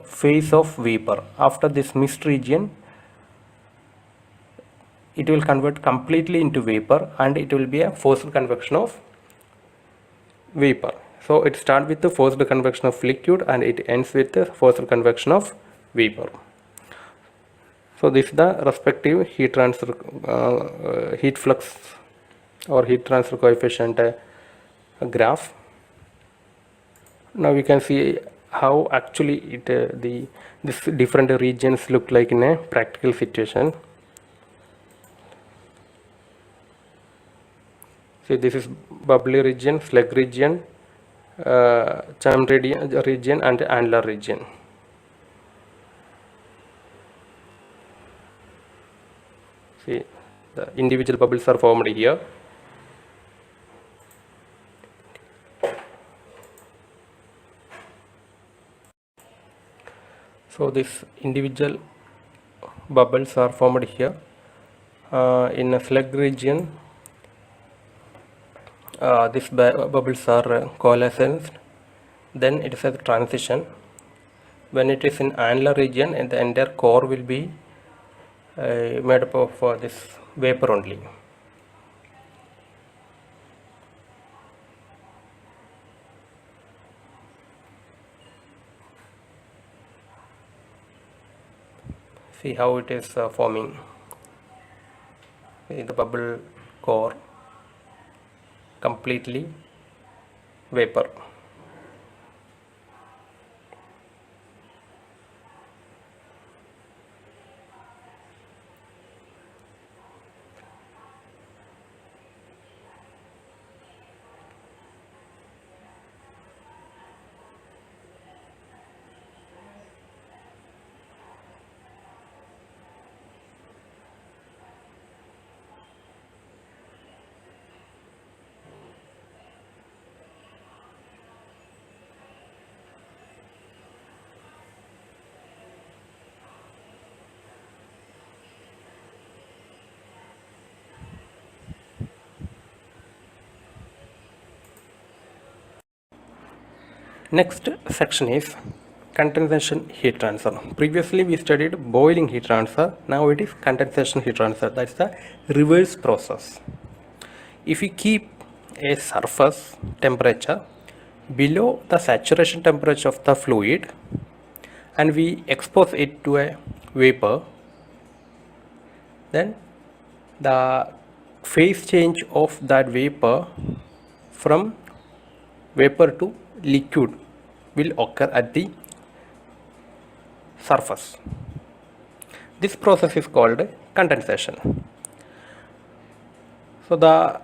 phase of vapor. After this mist region, it will convert completely into vapor, and it will be a forced convection of vapor. So it starts with the forced convection of liquid and it ends with the forced convection of vapor. So this is the respective heat transfer heat flux or heat transfer coefficient graph. Now we can see how actually this different regions look like in a practical situation. See, this is bubbly region, slug region, chum region and annular region. See, the individual bubbles are formed here. So this individual bubbles are formed here. In a slug region, these bubbles are coalescent. Then it is a transition. When it is in annular region, and the entire core will be made up of this vapor only. See how it is forming. See the bubble core completely vapor. Next section is condensation heat transfer. Previously we studied boiling heat transfer. Now it is condensation heat transfer. That's the reverse process. If we keep a surface temperature below the saturation temperature of the fluid and we expose it to a vapor, then the phase change of that vapor from vapor to liquid will occur at the surface. This process is called condensation. So the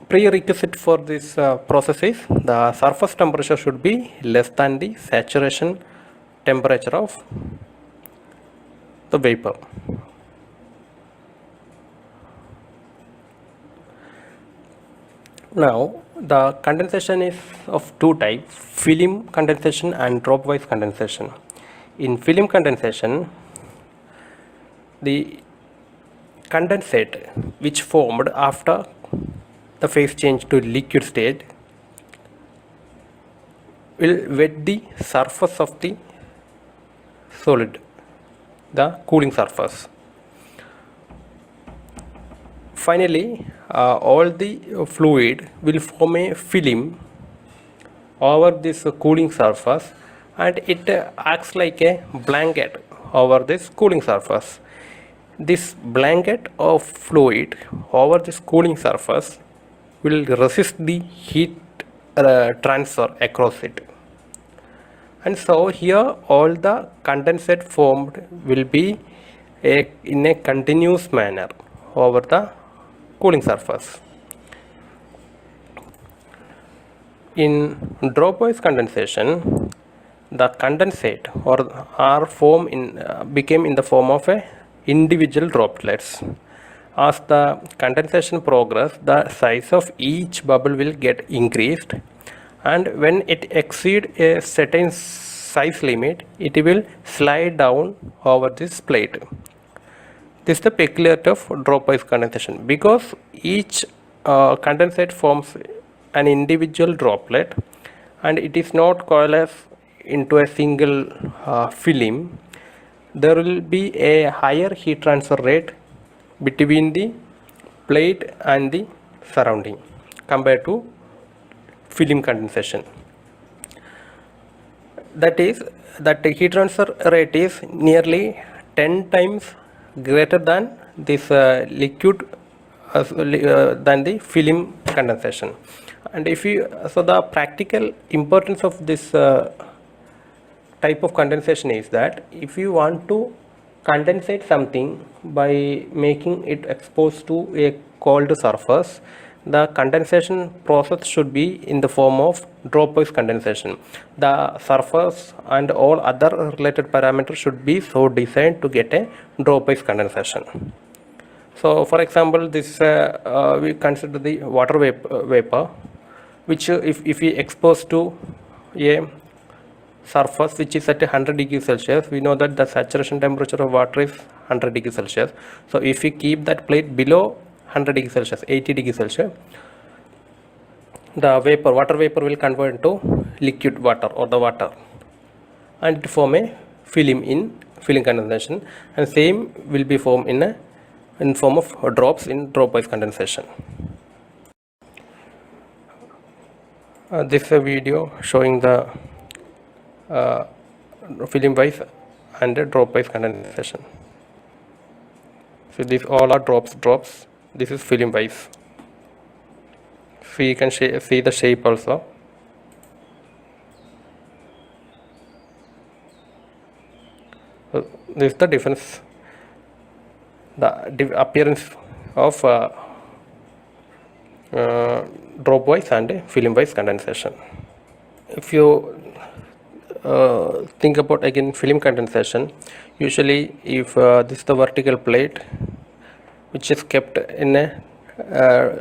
prerequisite for this process is the surface temperature should be less than the saturation temperature of the vapor. Now the condensation is of two types, film condensation and drop-wise condensation. In film condensation, the condensate which formed after the phase change to liquid state will wet the surface of the solid, the cooling surface. Finally, all the fluid will form a film over this cooling surface, and it acts like a blanket over this cooling surface. This blanket of fluid over this cooling surface will resist the heat transfer across it. And so here all the condensate formed will be in a continuous manner over the cooling surface. In dropwise condensation, the condensate became in the form of a individual droplets. As the condensation progresses, the size of each bubble will get increased, and when it exceeds a certain size limit, it will slide down over this plate. This is the peculiarity of dropwise condensation, because each condensate forms an individual droplet and it is not coalesced into a single film. There will be a higher heat transfer rate between the plate and the surrounding compared to film condensation. That is, that the heat transfer rate is nearly 10 times greater than this liquid than the film condensation. And so the practical importance of this type of condensation is that if you want to condensate something by making it exposed to a cold surface, the condensation process should be in the form of dropwise condensation. The surface and all other related parameters should be so designed to get a dropwise condensation. So for example, this we consider the water vapor, which if we expose to a surface which is at 100 degrees Celsius, we know that the saturation temperature of water is 100 degrees Celsius. So if we keep that plate below 100 degrees Celsius, 80 degrees Celsius, the water vapor will convert into liquid water or the water and it form a film in film condensation, and same will be formed in form of drops in dropwise condensation. This is a video showing the film wise and dropwise condensation. So these all are drops. This is film wise. So you can see the shape also. So this is the difference, the appearance of dropwise and film wise condensation. If you think about again film condensation, usually if this is the vertical plate which is kept in a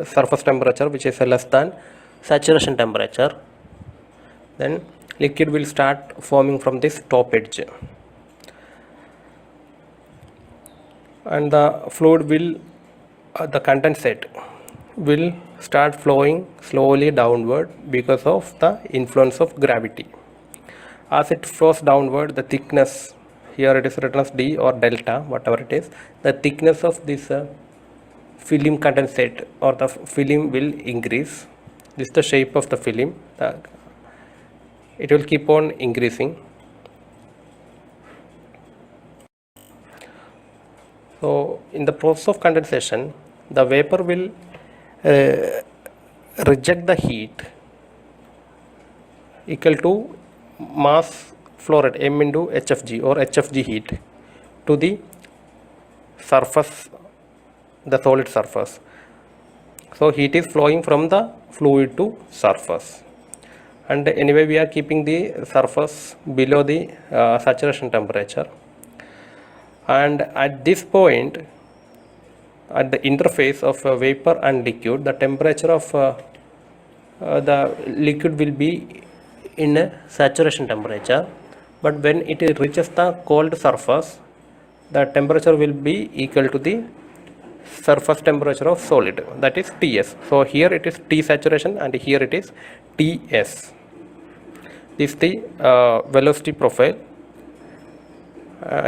surface temperature which is less than saturation temperature, then liquid will start forming from this top edge and the fluid will the condensate will start flowing slowly downward because of the influence of gravity. As it flows downward, the thickness, here it is written as d or delta, whatever it is, the thickness of this film condensate or the film will increase. This is the shape of the film. It will keep on increasing. So in the process of condensation, the vapor will reject the heat equal to mass flow rate m into HFG or HFG heat to the surface, the solid surface. So heat is flowing from the fluid to surface, and anyway we are keeping the surface below the saturation temperature, and at this point, at the interface of vapor and liquid, the temperature of the liquid will be in a saturation temperature, but when it reaches the cold surface, the temperature will be equal to the surface temperature of solid, that is Ts. So here it is T saturation and here it is Ts. This is the velocity profile.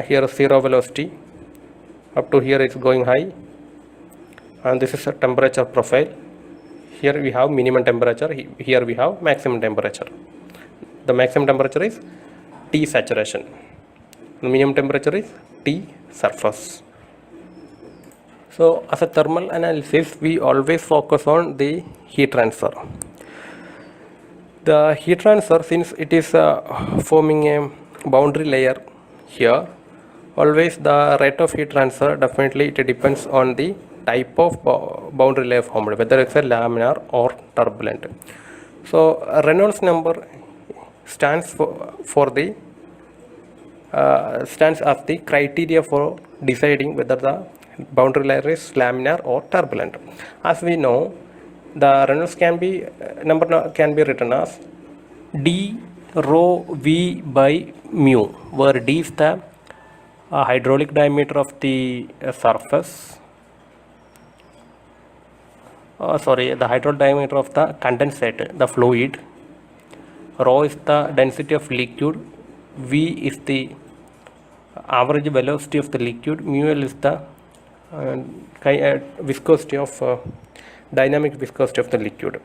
Here is zero velocity, up to here it's going high, and this is a temperature profile. Here we have minimum temperature, here we have maximum temperature. The maximum temperature is T saturation. The minimum temperature is T surface. So as a thermal analysis, we always focus on the heat transfer. The heat transfer, since it is forming a boundary layer here, always the rate of heat transfer, definitely it depends on the type of boundary layer formed, whether it's a laminar or turbulent. So Reynolds number stands stands as the criteria for deciding whether the boundary layer is laminar or turbulent. As we know, the Reynolds number can be written as d rho v by mu, where d is the hydraulic diameter of the surface. The hydraulic diameter of the condensate, the fluid. Rho is the density of liquid. V is the average velocity of the liquid. Mu L is the viscosity of dynamic viscosity of the liquid.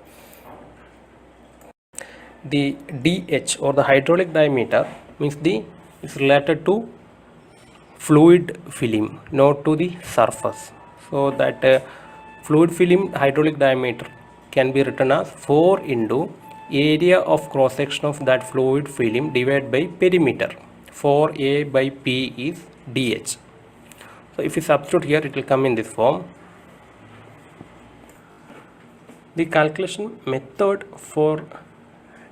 The dH, or the hydraulic diameter, means is related to fluid film, not to the surface. So that fluid film hydraulic diameter can be written as 4 into area of cross section of that fluid film divided by perimeter. 4A by P is dH. So if you substitute here, it will come in this form. The calculation method for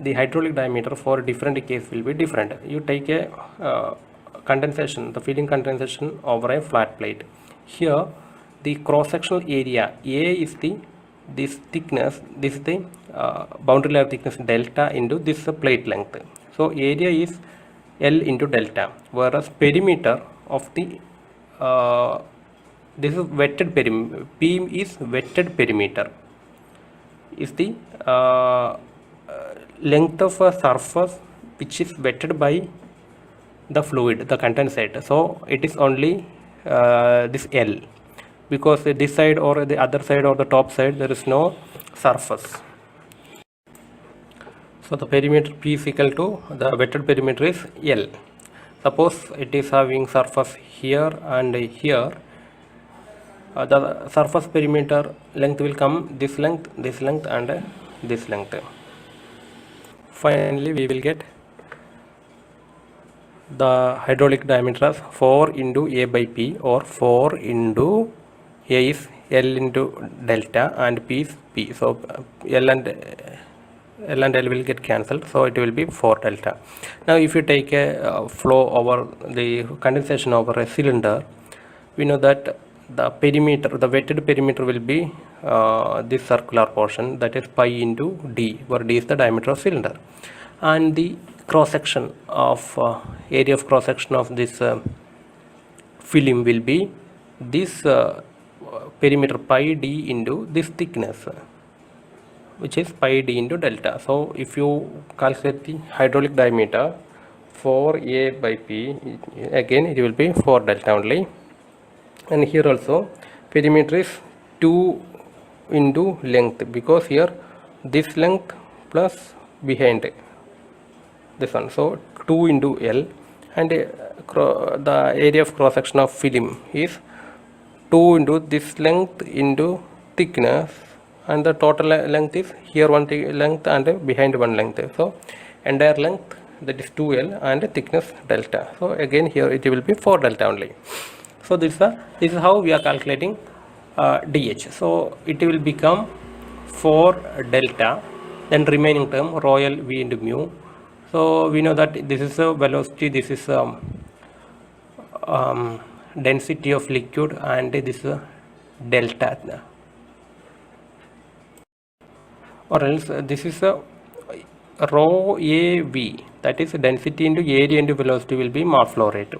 the hydraulic diameter for different case will be different. You take a condensation, the film condensation over a flat plate. Here the cross sectional area A is this thickness, this is the boundary layer thickness delta into this plate length. So area is L into delta, whereas perimeter of the this is wetted perimeter, P is wetted perimeter, is the length of a surface which is wetted by the fluid, the condensate. So it is only this L, because this side or the other side or the top side there is no surface. So the perimeter P is equal to the wetted perimeter is L. Suppose it is having surface here and here, the surface perimeter length will come this length and this length. Finally we will get the hydraulic diameter as 4 into A by P, or 4 into A is L into delta and P is P. So L and L will get cancelled, so it will be 4 delta. Now if you take a flow over the condensation over a cylinder, we know that the perimeter, the wetted perimeter will be this circular portion, that is pi into d, where d is the diameter of cylinder, and the cross section of area of cross section of this film will be this perimeter pi d into this thickness, which is pi d into delta. So if you calculate the hydraulic diameter for A by P, again it will be 4 delta only. And here also perimeter is 2 into length, because here this length plus behind this one, so 2 into L, and the area of cross section of film is 2 into this length into thickness, and the total length is here one length and behind one length. So entire length, that is 2L, and thickness delta. So again here it will be 4 delta only. So this is how we are calculating dH. So it will become 4 delta, then remaining term rho L V into mu. So we know that this is a velocity, this is density of liquid, and this is delta, or else this is a rho AV, that is density into area into velocity will be mass flow rate.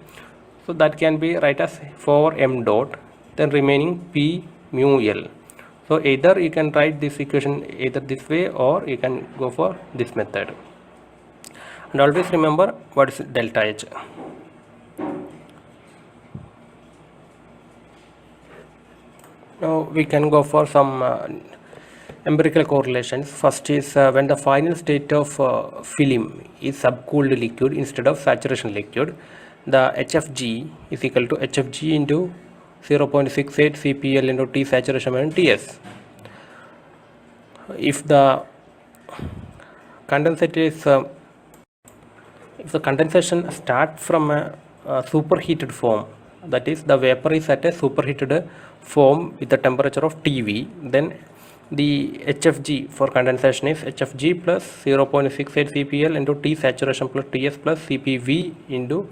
So that can be write as 4 m dot, then remaining P mu L. So either you can write this equation either this way, or you can go for this method. And always remember what is delta H. Now we can go for some empirical correlations. First is when the final state of film is subcooled liquid instead of saturation liquid, the HFG is equal to HFG into 0.68 CPL into T saturation minus Ts. If the condensate is if the condensation starts from a superheated form, that is the vapor is at a superheated form with the temperature of TV, then the HFG for condensation is HFG plus 0.68 CPL into T saturation plus Ts plus CPV into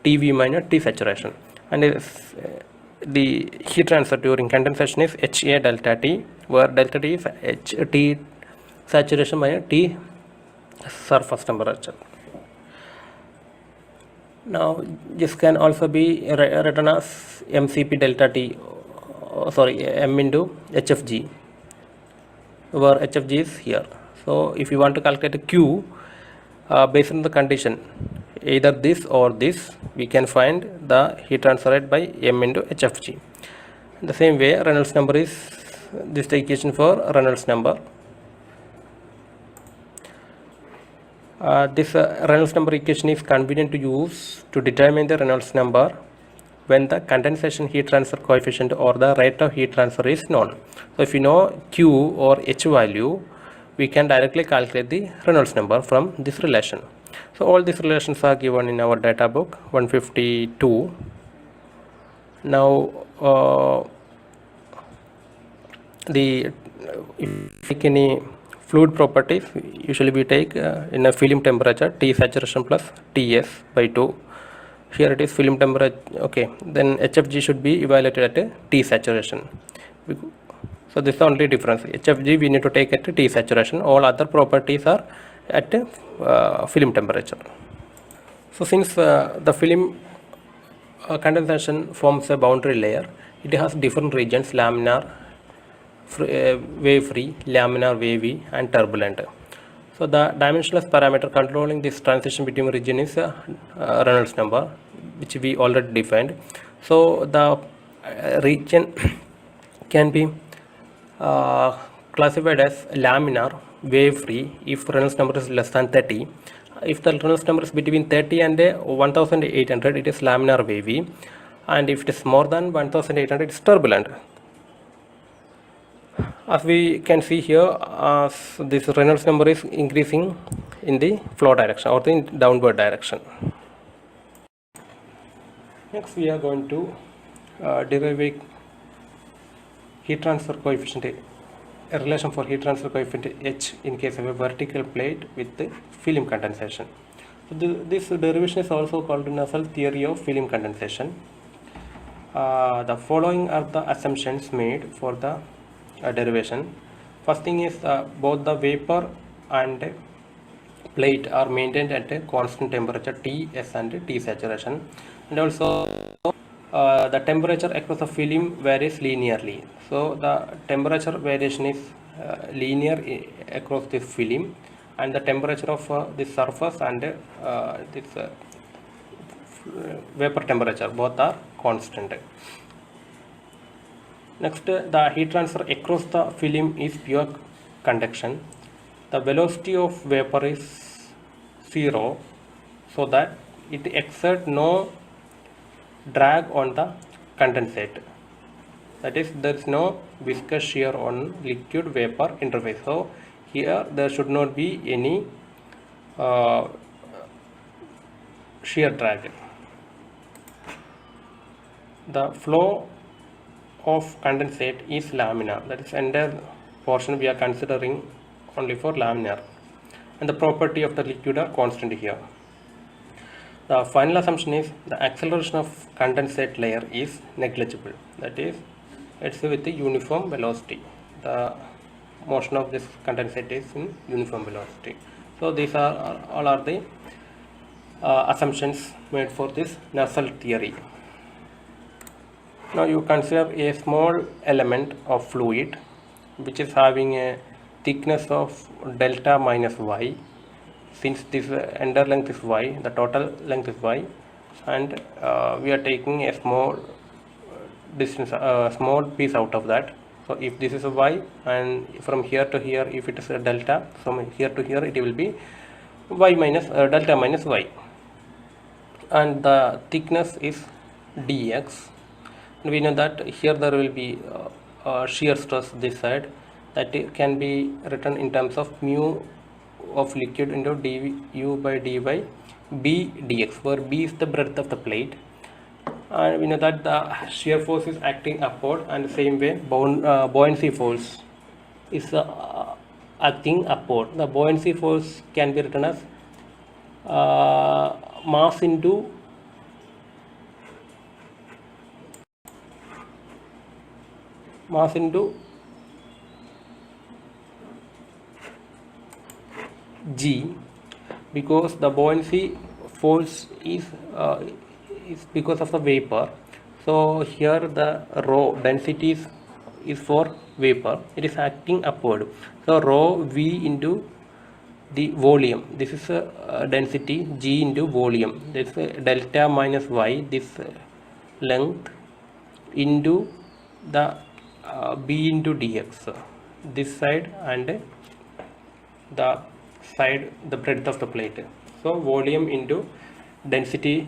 TV minus T saturation, and the heat transfer during condensation is HA delta T, where delta T is T saturation minus T surface temperature. Now this can also be written as MCP delta T, M into HFG, where HFG is here. So if you want to calculate Q based on the condition, either this or this, we can find the heat transfer rate by M into HFG. The same way, Reynolds number is this the equation for Reynolds number. This Reynolds number equation is convenient to use to determine the Reynolds number when the condensation heat transfer coefficient or the rate of heat transfer is known. So if you know Q or H value, we can directly calculate the Reynolds number from this relation. So all these relations are given in our data book 152. Now if you take any fluid properties, usually we take in a film temperature T saturation plus Ts by 2. Here it is film temperature, okay, then HFG should be evaluated at T saturation. So this is the only difference. HFG we need to take at T saturation, all other properties are at film temperature. So since the film condensation forms a boundary layer, it has different regions: laminar, wave free, laminar, wavy, and turbulent. So the dimensionless parameter controlling this transition between region is Reynolds number, which we already defined. So the region can be classified as laminar, wave free, if Reynolds number is less than 30. If the Reynolds number is between 30 and 1800, it is laminar wavy, and if it is more than 1800, it is turbulent. As we can see here, this Reynolds number is increasing in the flow direction or the downward direction. Next we are going to derive a heat transfer coefficient, a relation for heat transfer coefficient H in case of a vertical plate with the film condensation. So this derivation is also called Nusselt theory of film condensation. The following are the assumptions made for the derivation. First thing is both the vapor and plate are maintained at a constant temperature Ts and T saturation, and also the temperature across the film varies linearly. So the temperature variation is linear across this film, and the temperature of this surface and this vapor temperature both are constant. Next, the heat transfer across the film is pure conduction. The velocity of vapor is 0, so that it exerts no drag on the condensate. That is, there is no viscous shear on liquid vapor interface. So here there should not be any shear drag. The flow of condensate is laminar. That is, entire portion we are considering only for laminar, and the property of the liquid are constant here. The final assumption is the acceleration of condensate layer is negligible. That is, it's with the uniform velocity. The motion of this condensate is in uniform velocity. So these are all are the assumptions made for this Nusselt theory. Now you consider a small element of fluid which is having a thickness of delta minus y. Since this end length is y, the total length is y, and we are taking a small distance, small piece out of that. So if this is a y, and from here to here if it is a delta, from here to here it will be y minus delta minus y, and the thickness is dx. And we know that here there will be shear stress this side, that can be written in terms of mu of liquid into du by dy b dx, where b is the breadth of the plate, and we know that the shear force is acting upward, and the same way buoyancy force is acting upward. The buoyancy force can be written as mass into g, because the buoyancy force is because of the vapor. So here the rho density is for vapor, it is acting upward. So rho v into the volume, this is a density g into volume, this is delta minus y, this length into the b into dx, this side and the side, the breadth of the plate. So volume into density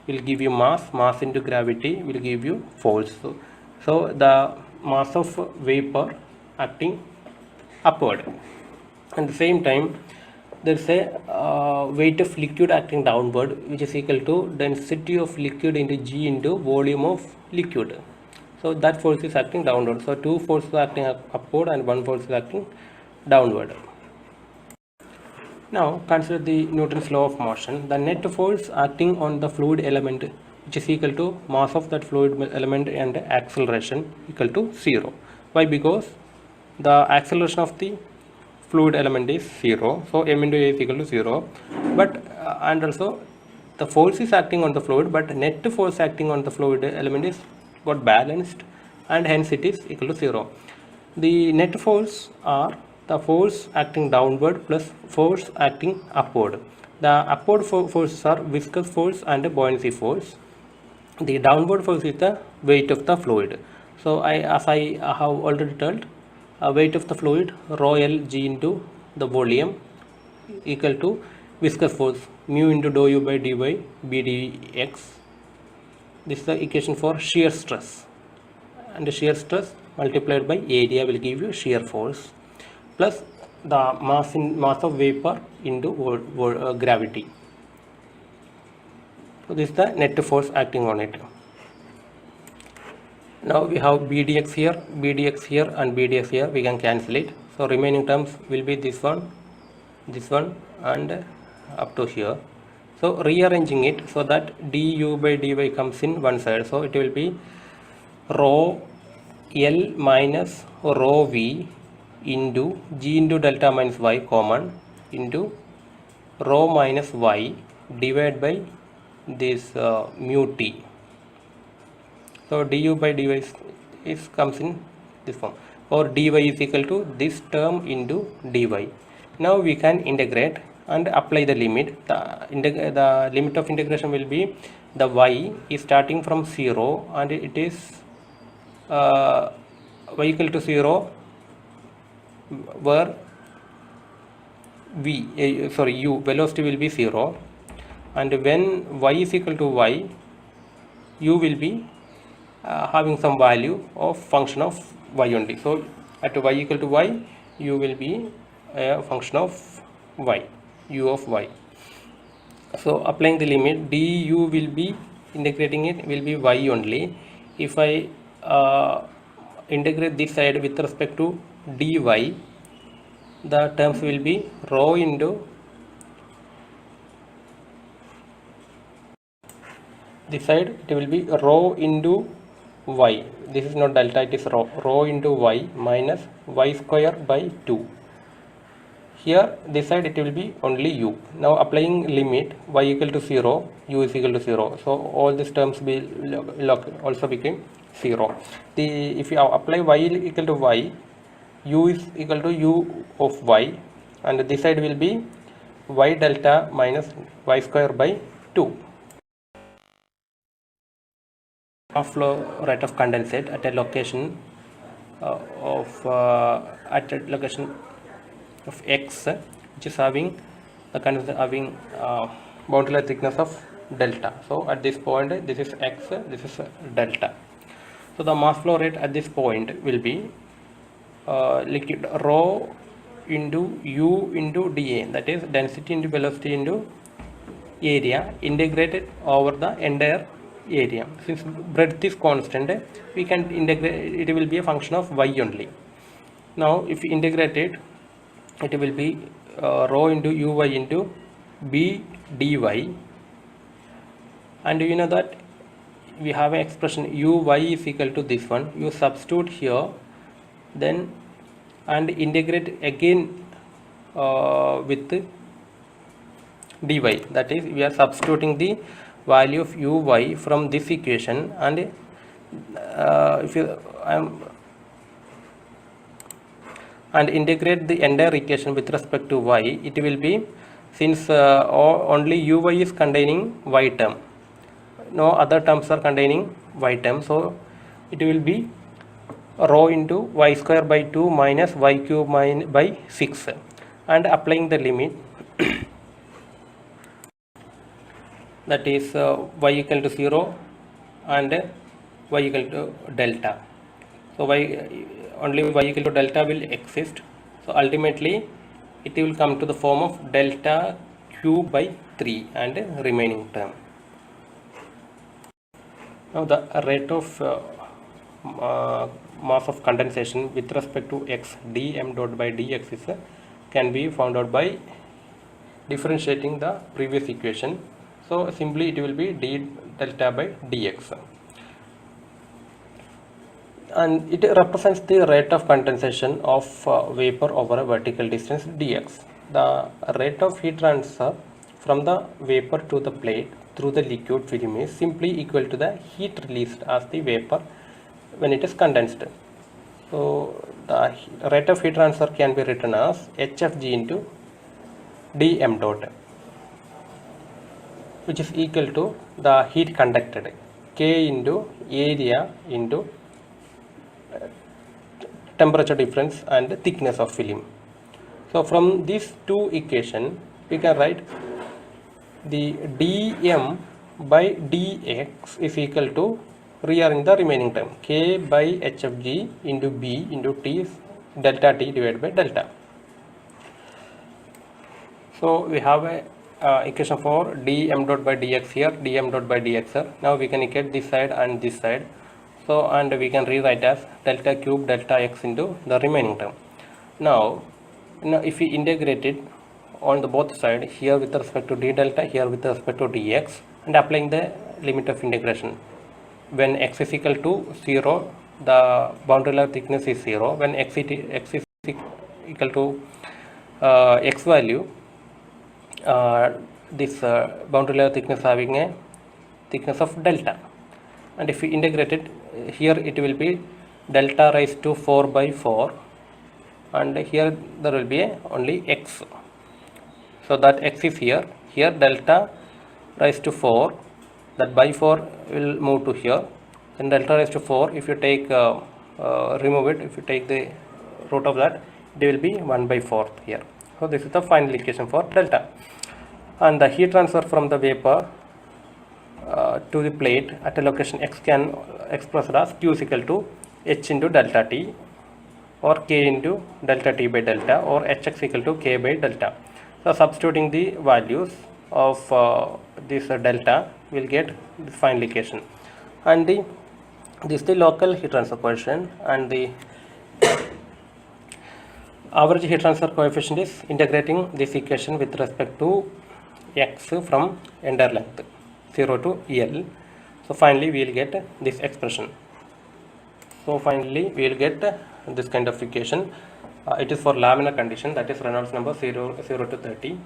will give you mass into gravity will give you force. So the mass of vapor acting upward, at the same time there is a weight of liquid acting downward, which is equal to density of liquid into g into volume of liquid. So that force is acting downward. So two forces are acting upward and one force is acting downward. Now consider the Newton's law of motion. The net force acting on the fluid element, which is equal to mass of that fluid element and acceleration, equal to 0. Why? Because the acceleration of the fluid element is 0, so m into a is equal to 0. But and also the force is acting on the fluid, but net force acting on the fluid element is got balanced, and hence it is equal to 0. The net force are the force acting downward plus force acting upward. The upward forces are viscous force and buoyancy force. The downward force is the weight of the fluid. So as I have already told, weight of the fluid rho L g into the volume equal to viscous force mu into dou u by dy b dx. This is the equation for shear stress, and the shear stress multiplied by area will give you shear force, plus the mass of vapor into gravity. So this is the net force acting on it. Now we have bdx here, and bdx here, we can cancel it. So remaining terms will be this one and up to here. So rearranging it so that du by dy comes in one side, so it will be rho L minus rho v into g into delta minus y common into rho minus y divided by this mu t. So du by dy is comes in this form, or dy is equal to this term into dy. Now we can integrate and apply the limit. The limit of integration will be the y is starting from 0 and it is y equal to 0 where u velocity will be 0, and when y is equal to y, u will be having some value of function of y only. So at y equal to y, u will be a function of y, u of y. So applying the limit, du will be integrating it will be y only. If I integrate this side with respect to dy, the terms will be rho into this side, it will be rho into y. This is not delta, it is rho into y minus y square by 2. Here this side it will be only u. Now applying limit y equal to 0, u is equal to 0. So all these terms will also become 0. If you apply y equal to y, u is equal to u of y, and this side will be y delta minus y square by 2. Flow rate of condensate at a location at a location of x, which is having the condition having boundary layer thickness of delta. So at this point, this is x, this is delta. So the mass flow rate at this point will be liquid rho into u into dA, that is density into velocity into area integrated over the entire area. Since breadth is constant, we can integrate, it will be a function of y only. Now if we integrate it, it will be rho into uy into b dy, and you know that we have an expression uy is equal to this one. You substitute here, then and integrate again with dy, that is we are substituting the value of uy from this equation, and if you and integrate the entire equation with respect to y, it will be, since only uy is containing y term, no other terms are containing y term, so it will be rho into y square by 2 minus y cube by 6, and applying the limit that is y equal to 0 and y equal to delta. So only y equal to delta will exist. So ultimately it will come to the form of delta q by 3 and remaining term. Now the rate of mass of condensation with respect to x, dm dot by dx is can be found out by differentiating the previous equation. So simply it will be d delta by dx, and it represents the rate of condensation of vapor over a vertical distance dx. The rate of heat transfer from the vapor to the plate through the liquid film is simply equal to the heat released as the vapor when it is condensed. So the rate of heat transfer can be written as hfg into dm dot, which is equal to the heat conducted, K into area into temperature difference and thickness of film. So from these two equations we can write the dm by dx is equal to rearrange the remaining term, K by hfg into b into t delta t divided by delta. So we have a equation for dm dot by dx here, dm dot by dx here. Now we can equate this side and this side. So and we can rewrite as delta cube delta x into the remaining term. Now if we integrate it on the both side, here with respect to d delta, here with respect to dx, and applying the limit of integration, when x is equal to 0, the boundary layer thickness is 0. When x is equal to x value, this boundary layer thickness having a thickness of delta, and if we integrate it, here it will be delta raised to 4 by 4, and here there will be only x. So that x is here delta raised to 4, that by 4 will move to here, then delta raised to 4, if you take remove it, if you take the root of that, it will be 1 by 4 here. So this is the final equation for delta, and the heat transfer from the vapor to the plate at a location x can express as q is equal to h into delta t, or k into delta t by delta, or hx equal to k by delta. So substituting the values of this delta, will get the final equation, and this is the local heat transfer coefficient, and the average heat transfer coefficient is integrating this equation with respect to x from entire length 0 to L. So finally we will get this expression. So finally we will get this kind of equation. It is for laminar condition, that is Reynolds number 0 to 30,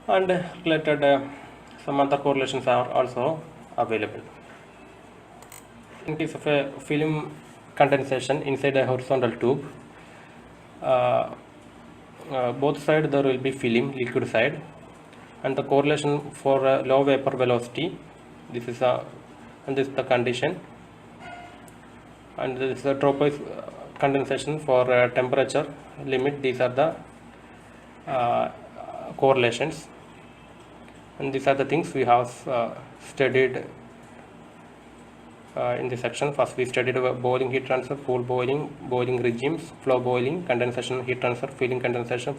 and related some other correlations are also available. In case of a film condensation inside a horizontal tube, both sides there will be film, liquid side, and the correlation for low vapor velocity, this is and this is the condition. and this is the tropoid condensation for temperature limit. These are the correlations, and these are the things we have studied in this section. First we studied about boiling heat transfer, cool boiling, boiling regimes, flow boiling, condensation heat transfer, filling condensation